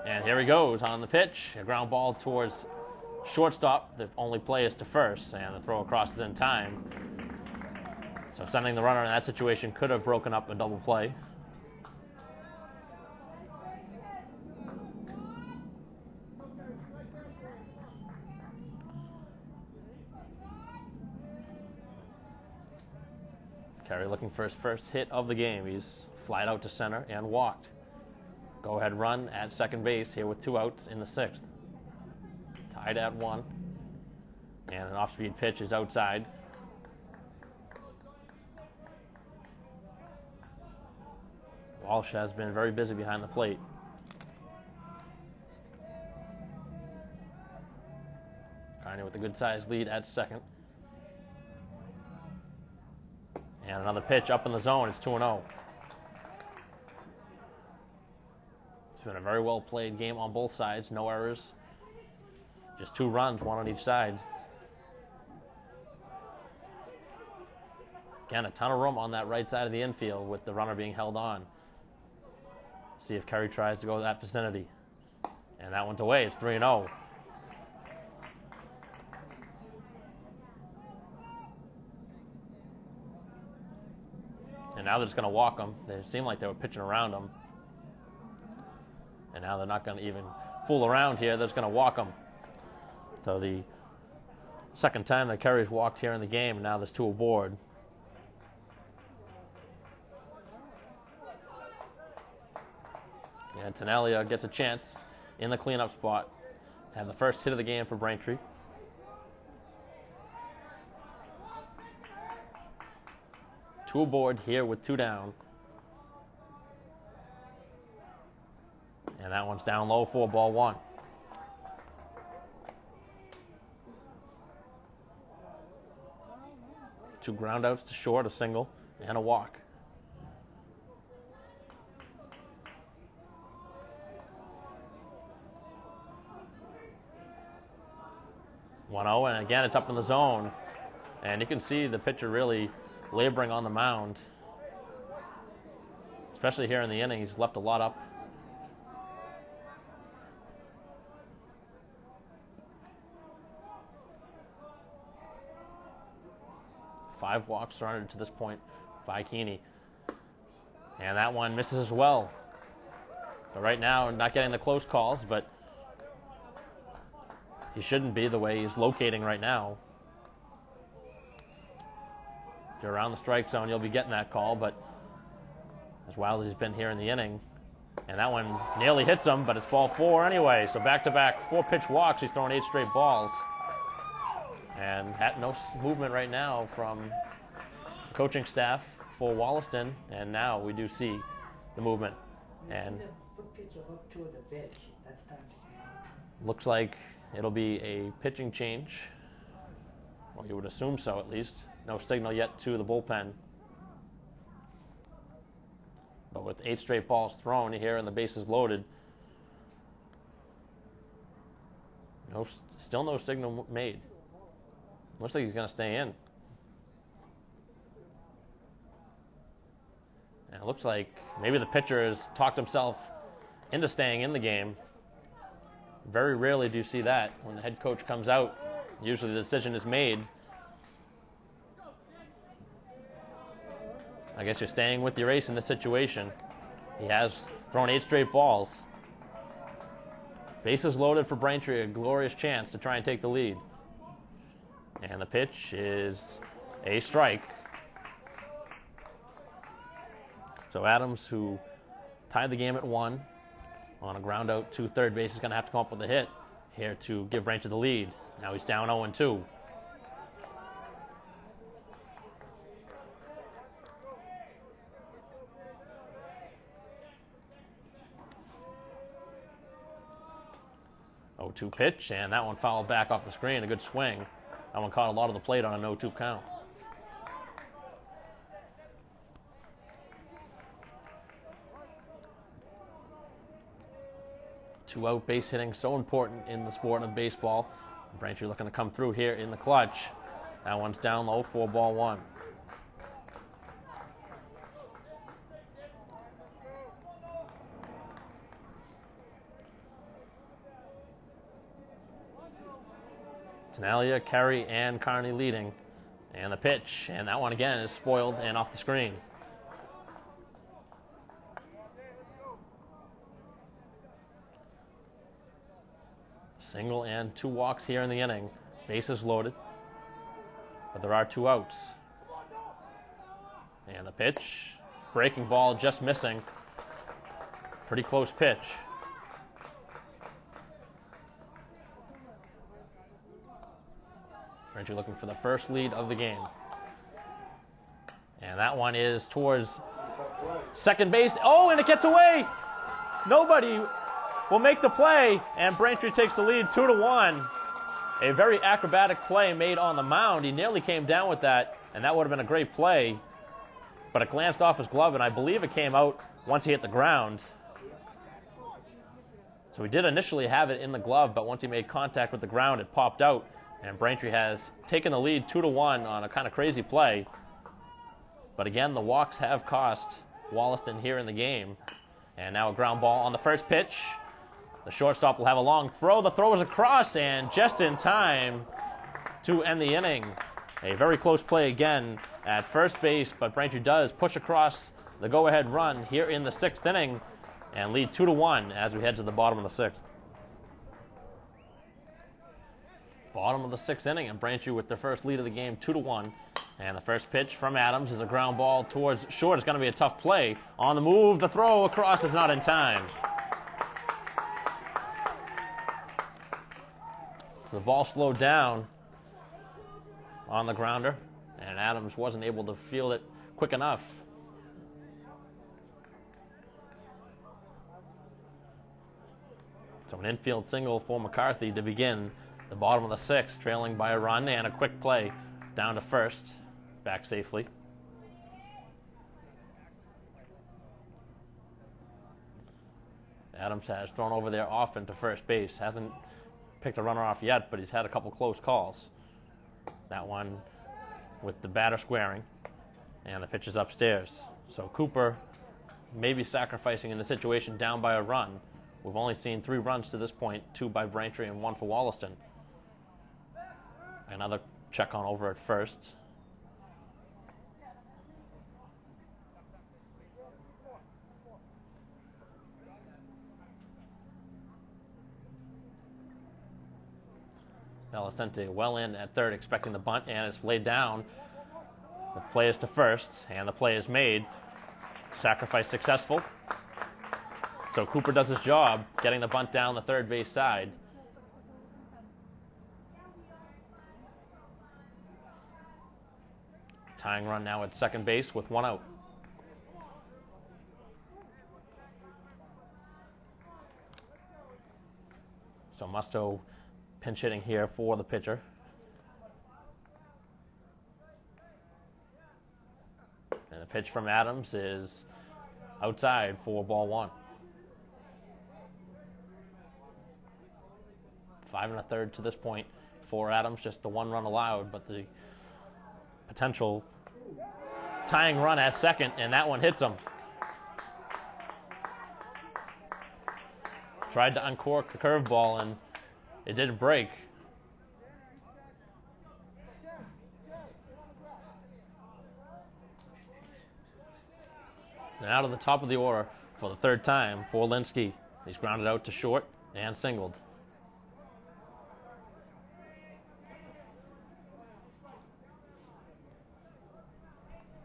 And here he goes on the pitch. A ground ball towards shortstop. The only play is to first, and the throw across is in time. So sending the runner in that situation could have broken up a double play. Carey looking for his first hit of the game. He's flied out to center and walked. Go ahead run at second base here with 2 outs in the sixth. Tied at 1. And an off-speed pitch is outside. Walsh has been very busy behind the plate. Carney with a good-sized lead at second. And another pitch up in the zone. It's 2-0. It's been a very well-played game on both sides. No errors. Just 2 runs, 1 on each side. Again, a ton of room on that right side of the infield with the runner being held on. See if Carey tries to go to that vicinity. And that one's away. It's 3-0. And now they're just going to walk him. They seemed like they were pitching around him. And now they're not going to even fool around here. They're just going to walk him. So the second time that Carey's walked here in the game, and now there's 2 aboard. And Tenalia gets a chance in the cleanup spot. Have the first hit of the game for Braintree. Two aboard here with 2 down. And that one's down low for ball 1. Two groundouts to short, a single, and a walk. One 0, and again it's up in the zone. And you can see the pitcher really laboring on the mound. Especially here in the inning, he's left a lot up. Five walks surrendered to this point by Keeney. And that one misses as well. So right now, not getting the close calls, but he shouldn't be the way he's locating right now. If you're around the strike zone, you'll be getting that call, but as wild as he's been here in the inning. And that one nearly hits him, but it's ball 4 anyway. So back-to-back 4-pitch walks. He's throwing 8 straight balls. And no movement right now from the coaching staff for Wollaston. And now we do see the movement. And pitcher up toward the bench. That's time to looks like it'll be a pitching change. Well, you would assume so, at least. No signal yet to the bullpen. But with 8 straight balls thrown here and the bases loaded, still no signal made. Looks like he's going to stay in. And it looks like maybe the pitcher has talked himself into staying in the game. Very rarely do you see that. When the head coach comes out, usually the decision is made. I guess you're staying with your ace in this situation. He has thrown 8 straight balls. Bases loaded for Braintree, a glorious chance to try and take the lead. And the pitch is a strike. So Adams, who tied the game at 1 on a ground out to third base, is going to have to come up with a hit here to give Braintree the lead. Now he's down 0-2. Oh, 0-2 pitch, and that one fouled back off the screen. A good swing. That one caught a lot of the plate on a 0-2 count. Two-out base hitting, so important in the sport of baseball. Braintree looking to come through here in the clutch. That one's down low, 4-1. Tenalia, Kerry, and Carney leading. And the pitch, and that one again is spoiled and off the screen. Single and 2 walks here in the inning. Bases loaded, but there are 2 outs. And the pitch, breaking ball just missing. Pretty close pitch. Braintree looking for the first lead of the game. And that one is towards second base. Oh, and it gets away. Nobody will make the play, and Braintree takes the lead 2-1. A very acrobatic play made on the mound. He nearly came down with that, and that would have been a great play. But it glanced off his glove, and I believe it came out once he hit the ground. So he did initially have it in the glove, but once he made contact with the ground, it popped out. And Braintree has taken the lead 2-1 on a kind of crazy play. But again, the walks have cost Wollaston here in the game. And now a ground ball on the first pitch. The shortstop will have a long throw. The throw is across, and just in time to end the inning. A very close play again at first base, but Braintree does push across the go-ahead run here in the 6th inning and lead 2-1 as we head to the bottom of the 6th. Bottom of the 6th inning, and Braintree with their first lead of the game, 2-1. And the first pitch from Adams is a ground ball towards short. It's going to be a tough play. On the move, the throw across is not in time. So the ball slowed down on the grounder, and Adams wasn't able to field it quick enough. So an infield single for McCarthy to begin the bottom of the 6th, trailing by a run, and a quick play down to first, back safely. Adams has thrown over there often to first base. Hasn't picked a runner off yet, but he's had a couple close calls. That one with the batter squaring, and the pitch is upstairs. So Cooper may be sacrificing in the situation down by a run. We've only seen 3 runs to this point, 2 by Braintree and 1 for Wollaston. Another check on over at first. Belicente well in at third, expecting the bunt, and it's laid down. The play is to first, and the play is made. Sacrifice successful. So Cooper does his job, getting the bunt down the third base side. Tying run now at second base with 1 out. So Musto pinch hitting here for the pitcher. And the pitch from Adams is outside for ball 1. 5 1/3 to this point for Adams, just the 1 run allowed, but the potential tying run at second, and that one hits him. Tried to uncork the curveball, and it didn't break. And out of the top of the order for the 3rd time for Linsky. He's grounded out to short and singled.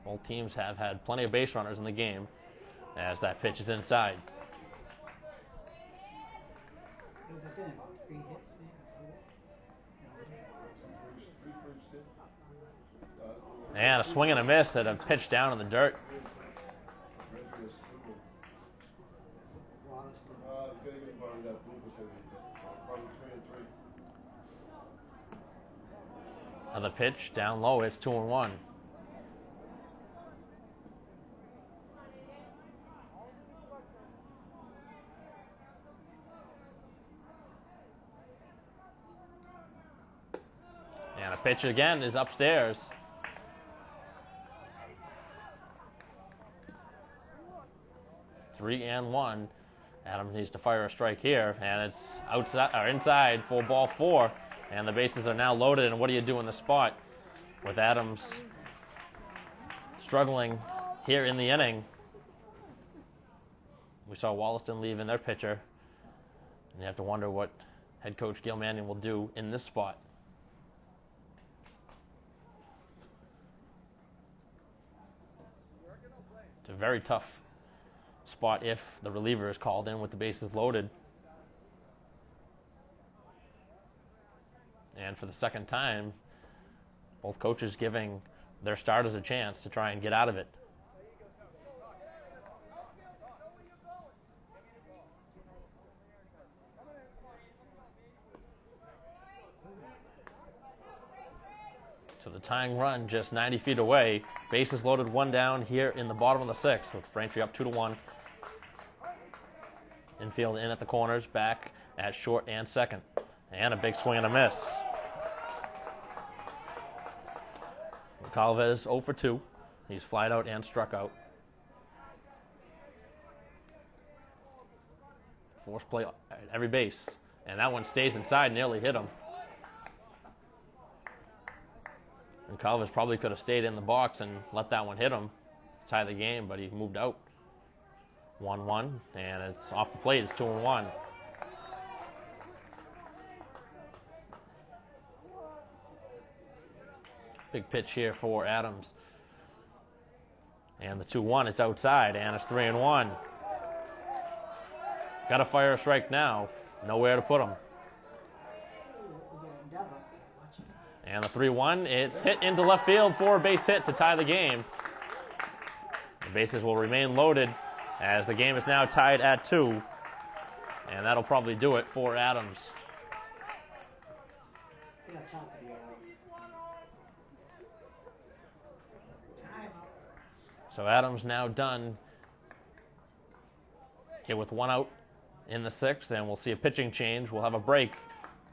Both teams have had plenty of base runners in the game as that pitch is inside. What have they been, about 3 hits, maybe 4? And a swing and a miss at a pitch down in the dirt. Another pitch down low. It's 2-1. And a pitch again is upstairs. Three and 1. Adams needs to fire a strike here, and it's outside or inside for ball 4. And the bases are now loaded. And what do you do in the spot with Adams struggling here in the inning? We saw Wollaston leave in their pitcher, and you have to wonder what head coach Gil Mannion will do in this spot. It's a very tough spot if the reliever is called in with the bases loaded. And for the 2nd time, both coaches giving their starters a chance to try and get out of it. So the tying run just 90 feet away. Bases loaded, 1 down here in the bottom of the 6th with Braintree up 2-1. Infield in at the corners, back at short and second. And a big swing and a miss. Calvez 0 for 2. He's flied out and struck out. Force play at every base. And that one stays inside, nearly hit him. And Calvez probably could have stayed in the box and let that one hit him, tie the game, but he moved out. 1-1, and it's off the plate. It's 2-1. Big pitch here for Adams. And the 2-1, it's outside, and it's 3-1. Got to fire a strike now. Nowhere to put him. And the 3-1, it's hit into left field for a base hit to tie the game. The bases will remain loaded as the game is now tied at 2. And that'll probably do it for Adams. So Adams now done here with 1 out in the 6th, and we'll see a pitching change. We'll have a break.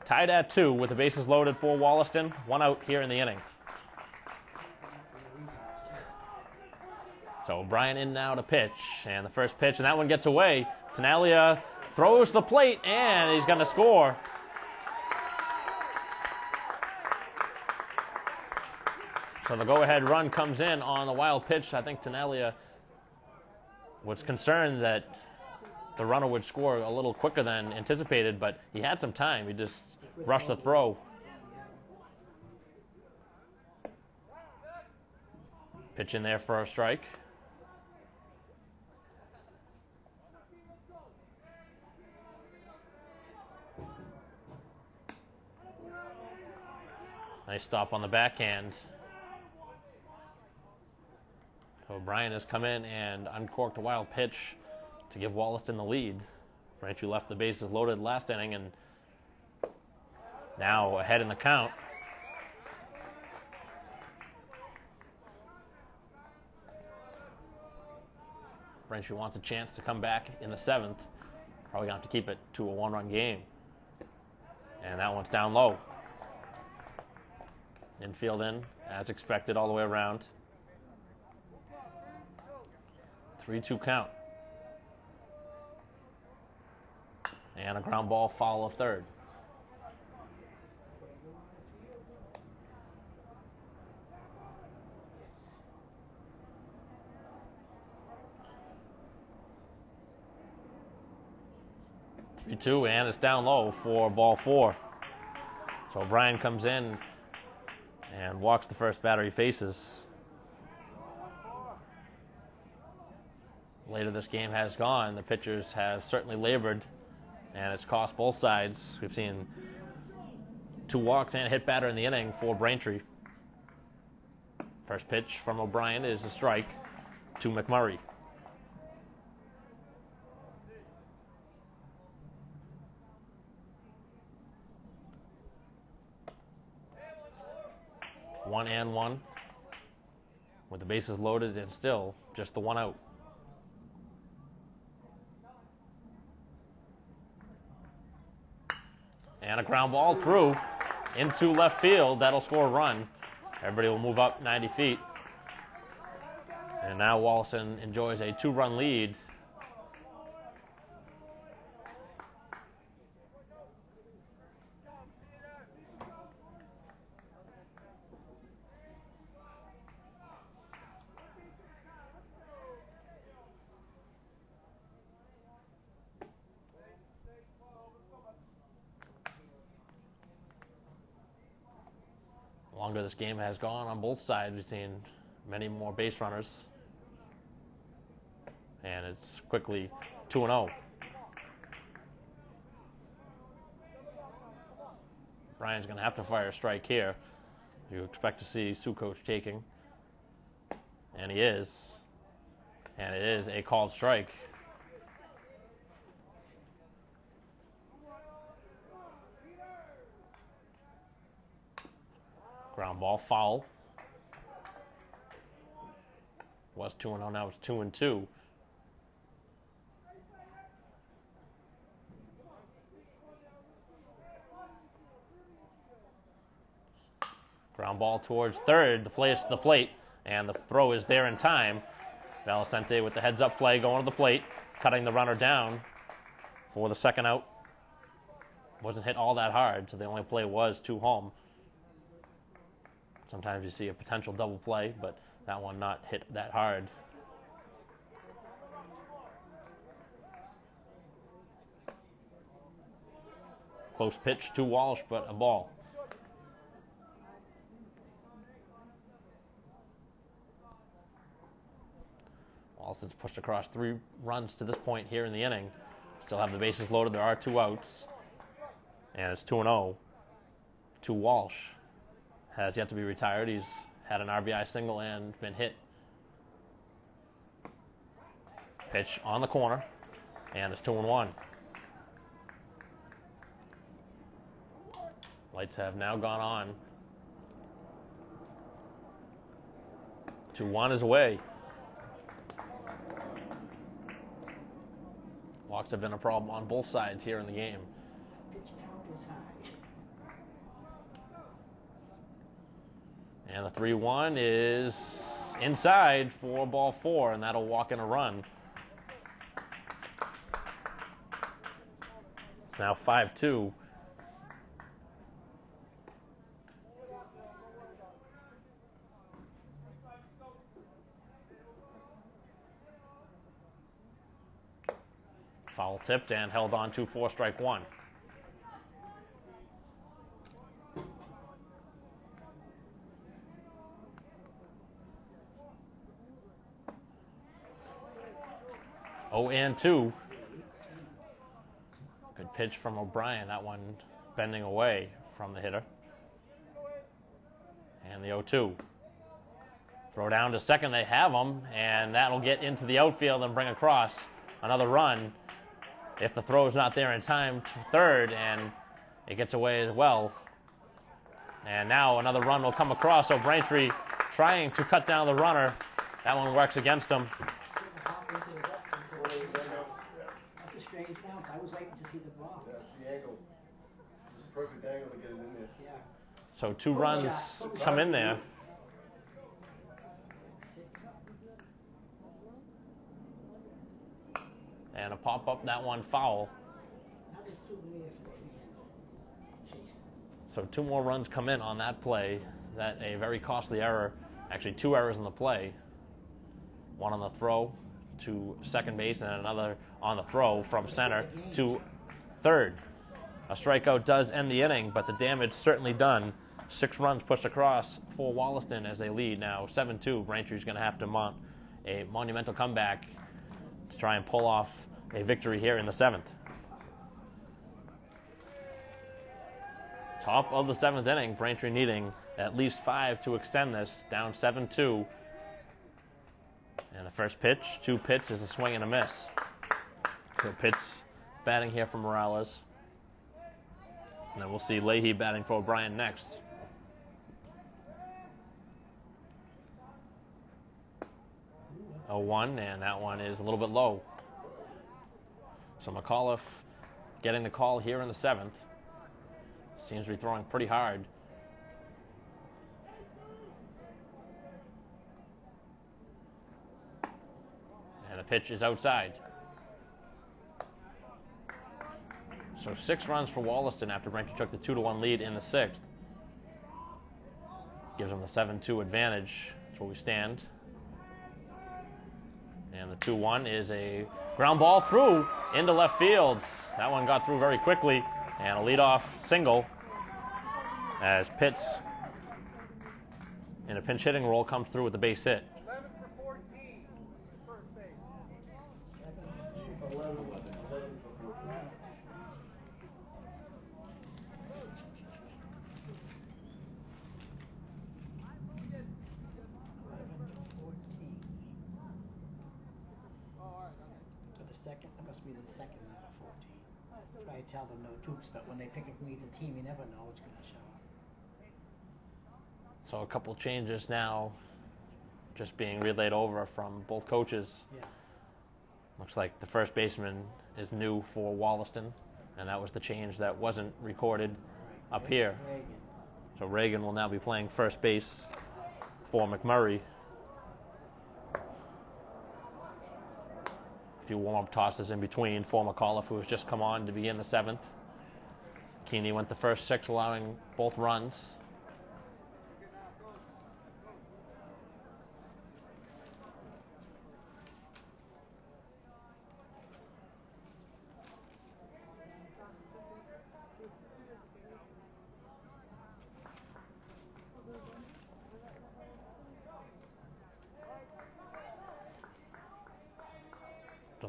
Tied at 2 with the bases loaded for Wollaston. 1 out here in the inning. So O'Brien in now to pitch. And the first pitch, and that one gets away. Tenalia throws the plate, and he's going to score. So the go-ahead run comes in on the wild pitch. I think Tenalia was concerned that the runner would score a little quicker than anticipated, but he had some time. He just rushed the throw. Pitch in there for a strike. Nice stop on the backhand. O'Brien has come in and uncorked a wild pitch to give Wollaston the lead. Braintree left the bases loaded last inning and now ahead in the count. Braintree wants a chance to come back in the 7th. Probably going to have to keep it to a 1-run game. And that one's down low. Infield in, as expected, all the way around. 3-2 count. And a ground ball, foul of third. Yes. 3-2, and it's down low for ball 4. So O'Brien comes in and walks the first batter he faces. Later this game has gone, the pitchers have certainly labored, and it's cost both sides. We've seen 2 walks and a hit batter in the inning for Braintree. First pitch from O'Brien is a strike to McMurray. One and one, with the bases loaded and still just the 1 out. And a ground ball through into left field. That'll score a run. Everybody will move up 90 feet. And now Wollaston enjoys a 2-run lead. The longer this game has gone on both sides, we've seen many more base runners. And it's quickly 2-0. Brian's going to have to fire a strike here. You expect to see Sukoc taking. And he is. And it is a called strike. Ground ball, foul. Was 2-0, now it's 2-2. Ground ball towards third, the play is to the plate, and the throw is there in time. Valicente with the heads-up play going to the plate, cutting the runner down for the 2nd out. Wasn't hit all that hard, so the only play was to home. Sometimes you see a potential double play, but that one not hit that hard. Close pitch to Walsh, but a ball. Wollaston's pushed across 3 runs to this point here in the inning. Still have the bases loaded. There are 2 outs. And it's 2-0 to Walsh. Has yet to be retired. He's had an RBI single and been hit. Pitch on the corner. And it's 2-1. Lights have now gone on. 2-1 is away. Walks have been a problem on both sides here in the game. Pitch count is high. And the 3-1 is inside for ball 4, and that'll walk in a run. It's now 5-2. Foul tipped and held on to 4 strike 1. Oh, and 2. Good pitch from O'Brien. That one bending away from the hitter. And the 0-2. Throw down to second. They have him, and that'll get into the outfield and bring across another run. If the throw is not there in time to third, and it gets away as well. And now another run will come across. So Braintree trying to cut down the runner. That one works against him. strange bounce. I was waiting to see the ball. That's the angle. Just a perfect angle to get it in there. Yeah. So 2 Good runs shot. Good come shot. in there. Six. And a pop-up, that one foul. Another souvenir for the fans. Chase them. So 2 more runs come in on that play. That a very costly error. Actually, 2 errors in the play. One on the throw to second base, and another on the throw from center to third. A strikeout does end the inning, but the damage certainly done. 6 runs pushed across for Wollaston as they lead now 7-2. Braintree's going to have to mount a monumental comeback to try and pull off a victory here in the 7th. Top of the 7th inning, Braintree needing at least 5 to extend this, down 7-2. And the first pitch, 2 pitch, is a swing and a miss. So pitch batting here for Morales. And then we'll see Leahy batting for O'Brien next. A 1, and that one is a little bit low. So McAuliffe getting the call here in the 7th. Seems to be throwing pretty hard. And the pitch is outside. So 6 runs for Wollaston after Braintree took the 2-1 lead in the 6th. Gives them the 7-2 advantage. That's where we stand. And the 2-1 is a ground ball through into left field. That one got through very quickly. And a leadoff single as Pitts in a pinch hitting role comes through with the base hit. 11 for 14. First base. 11 for 14. For the second, that must be the second number 14. That's why I tell them no tubes, but when they pick from either team, you never know what's going to show up. So a couple changes now just being relayed over from both coaches. Yeah. Looks like the first baseman is new for Wollaston, and that was the change that wasn't recorded Right. up here. Reagan. So Reagan will now be playing first base for McMurray. A few warm-up tosses in between for McAuliffe, who has just come on to begin the 7th. Keeney went the first 6, allowing both runs.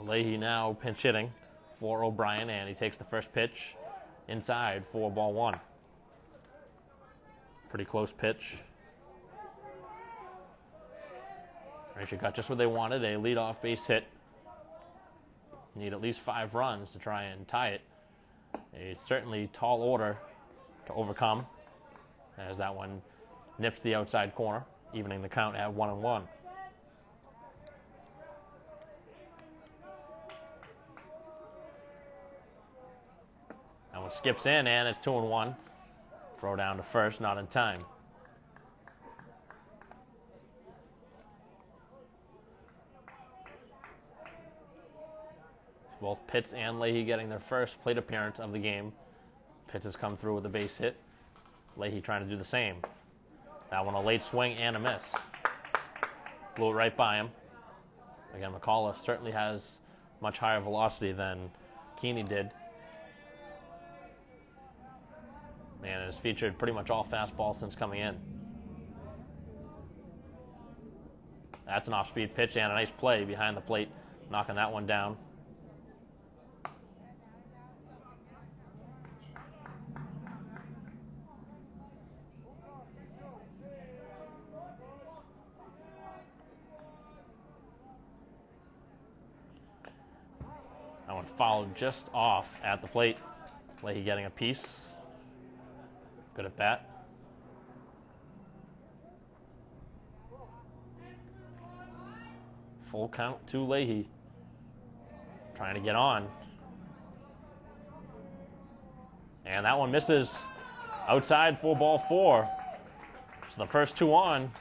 Leahy now pinch hitting for O'Brien, and he takes the first pitch inside for ball 1. Pretty close pitch. Braintree got just what they wanted, a leadoff base hit. Need at least 5 runs to try and tie it. A certainly tall order to overcome, as that one nipped the outside corner, evening the count at 1-1. That one skips in, and it's 2-1. Throw down to first, not in time. Both Pitts and Leahy getting their first plate appearance of the game. Pitts has come through with a base hit. Leahy trying to do the same. That one a late swing and a miss. Blew it right by him. Again, McAuliffe certainly has much higher velocity than Keeney did. And has featured pretty much all fastballs since coming in. That's an off-speed pitch and a nice play behind the plate, knocking that one down. That one fouled just off at the plate. Leahy getting a piece. Good at bat. Full count to Leahy. Trying to get on. And that one misses outside for ball 4. So the first 2 on.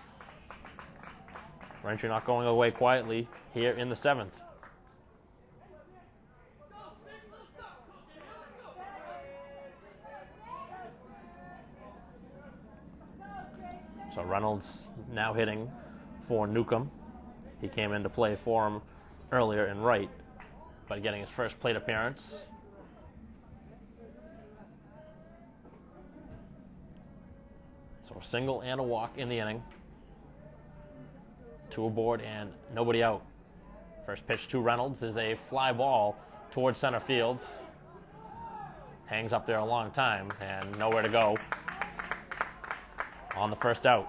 Braintree not going away quietly here in the 7th. So Reynolds now hitting for Newcomb. He came in to play for him earlier in right, but getting his first plate appearance. So a single and a walk in the inning. 2 aboard and nobody out. First pitch to Reynolds is a fly ball towards center field. Hangs up there a long time and nowhere to go on the first out.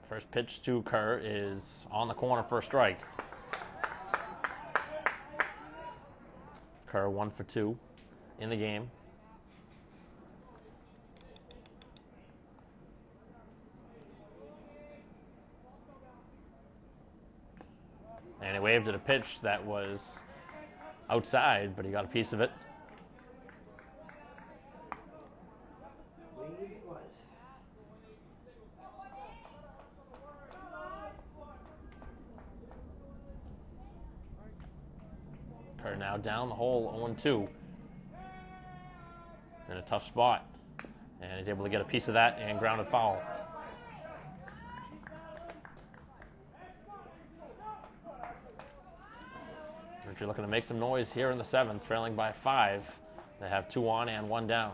First pitch to Kerr is on the corner for a strike. Kerr 1 for 2 in the game. And he waved at a pitch that was outside, but he got a piece of it. Wave it was. Kerr now down the hole 0-2. In a tough spot. And he's able to get a piece of that and grounded foul. Braintree looking to make some noise here in the 7th, trailing by 5. They have 2 on and 1 down.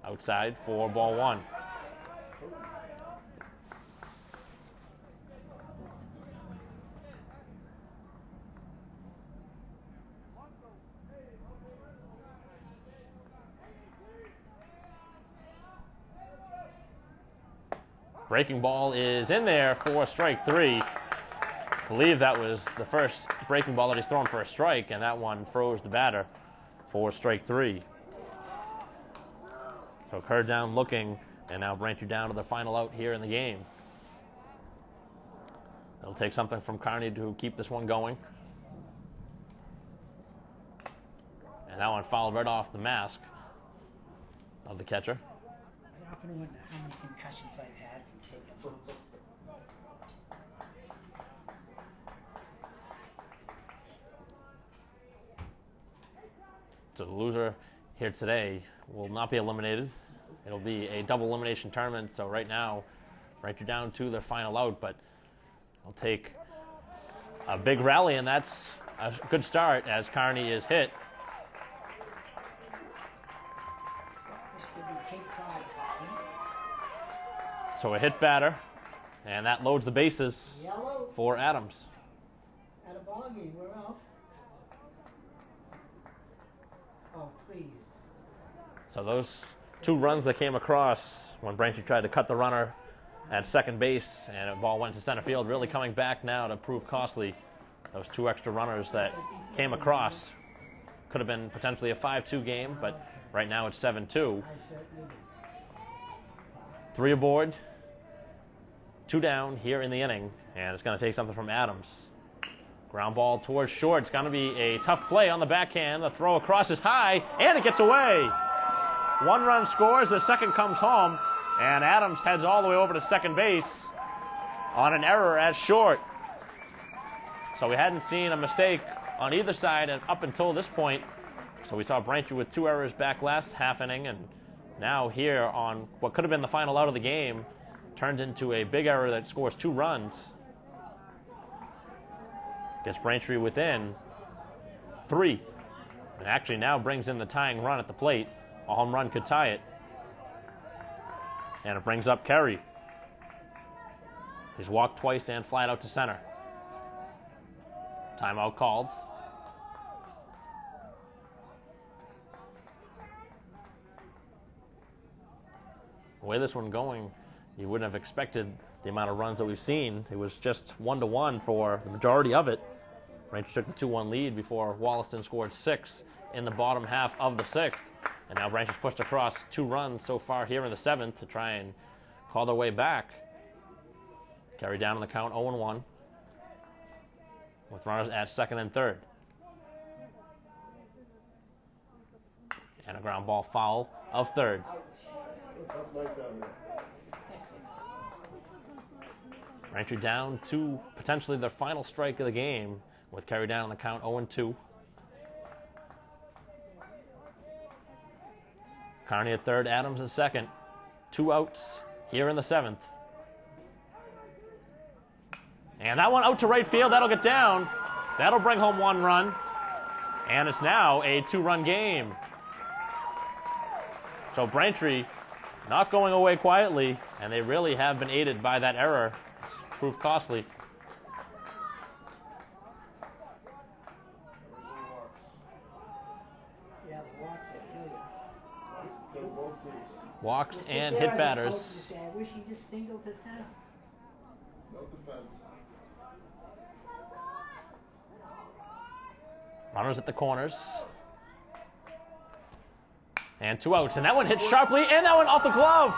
Outside for ball 1. Breaking ball is in there for strike 3. I believe that was the first breaking ball that he's thrown for a strike, and that one froze the batter for strike 3. So Kerr down looking, and now Braintree down to the final out here in the game. They'll take something from Carney to keep this one going. And that one fouled right off the mask of the catcher. I often wonder how many concussions I've had from taking them. So the loser here today will not be eliminated. It'll be a double elimination tournament. So right now, Braintree down to their final out, but it'll take a big rally, and that's a good start as Carney is hit. This could be Cape Cod. So a hit batter, and that loads the bases Yellow for Adams. at a ball game. Where else? Oh, please. So those 2 runs that came across when Braintree tried to cut the runner at second base and the ball went to center field, really coming back now to prove costly. Those 2 extra runners that came across could have been potentially a 5-2 game, but right now it's 7-2. I certainly do. 3 aboard, 2 down here in the inning, and it's going to take something from Adams. Ground ball towards short. It's going to be a tough play on the backhand. The throw across is high, and it gets away. 1 run scores, the second comes home, and Adams heads all the way over to second base on an error at short. So we hadn't seen a mistake on either side up until this point. So we saw Braintree with 2 errors back last half inning, and now here on what could have been the final out of the game, turned into a big error that scores 2 runs. Gets Braintree within 3. And actually now brings in the tying run at the plate. A home run could tie it. And it brings up Carey. He's walked twice and flied out to center. Timeout called. The way this one going, you wouldn't have expected the amount of runs that we've seen. It was just 1-1 for the majority of it. Braintree took the 2-1 lead before Wollaston scored 6 in the bottom half of the 6th. And now Braintree's pushed across 2 runs so far here in the 7th to try and call their way back. Carry down on the count 0-1 with runners at 2nd and 3rd. And a ground ball foul of 3rd. Tough night down there. Braintree down to potentially their final strike of the game with carry down on the count 0-2. Carney at 3rd, Adams at 2nd. 2 outs here in the 7th. And that one out to right field. That'll get down. That'll bring home 1 run. And it's now a 2-run game. So Braintree not going away quietly, and they really have been aided by that error. It's proved costly. Yeah, the walks that kill you. Both teams. Walks You sit and there hit as a coach batters. and say, I wish he just singled to center. No defense. Runners at the corners. And 2 outs. And that one hit sharply, and that one off the glove.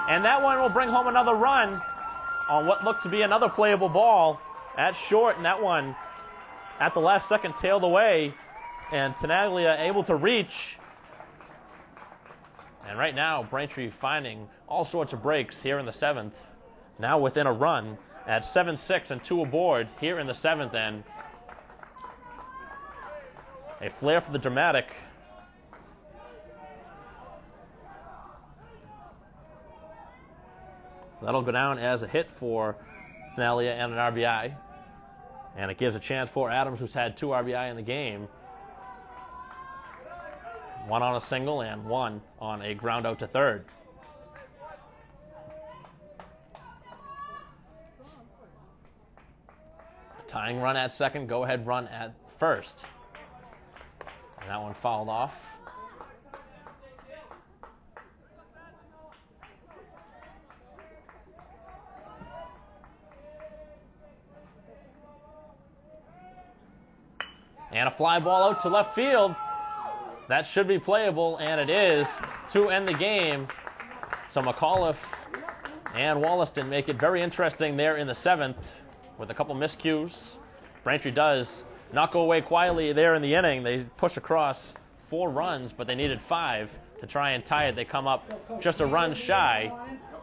And that one will bring home another run on what looked to be another playable ball at short. And that one, at the last second, tailed away. And Tenaglia able to reach. And right now, Braintree finding all sorts of breaks here in the 7th. Now within a run at 7-6 and 2 aboard here in the 7th. And a flair for the dramatic. So that'll go down as a hit for Tenaglia and an RBI. And it gives a chance for Adams, who's had 2 RBI in the game. 1 on a single and 1 on a ground out to 3rd. A tying run at 2nd, go-ahead run at 1st. And that one fouled off. And a fly ball out to left field. That should be playable, and it is to end the game. So McAuliffe and Wollaston make it very interesting there in the 7th with a couple miscues. Braintree does not go away quietly there in the inning. They push across 4 runs, but they needed 5 to try and tie it. They come up just a run shy,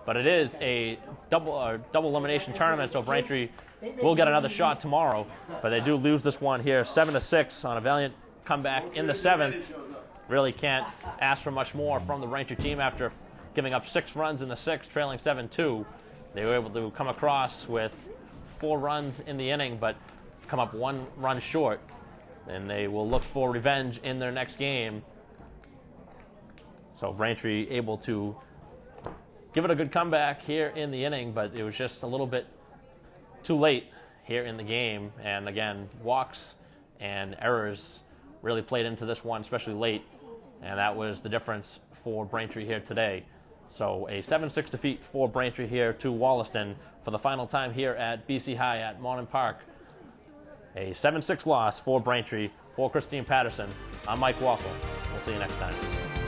but it is a double elimination tournament, so Braintree will get another shot tomorrow. But they do lose this one here, 7-6 on a valiant comeback in the 7th. Really can't ask for much more from the Braintree team after giving up 6 runs in the 6th, trailing 7-2. They were able to come across with 4 runs in the inning, but come up 1 run short. And they will look for revenge in their next game. So Braintree able to give it a good comeback here in the inning, but it was just a little bit too late here in the game. And again, walks and errors really played into this one, especially late. And that was the difference for Braintree here today. So a 7-6 defeat for Braintree here to Wollaston for the final time here at BC High at Monon Park. A 7-6 loss for Braintree. For Christine Patterson, I'm Mike Wassel. We'll see you next time.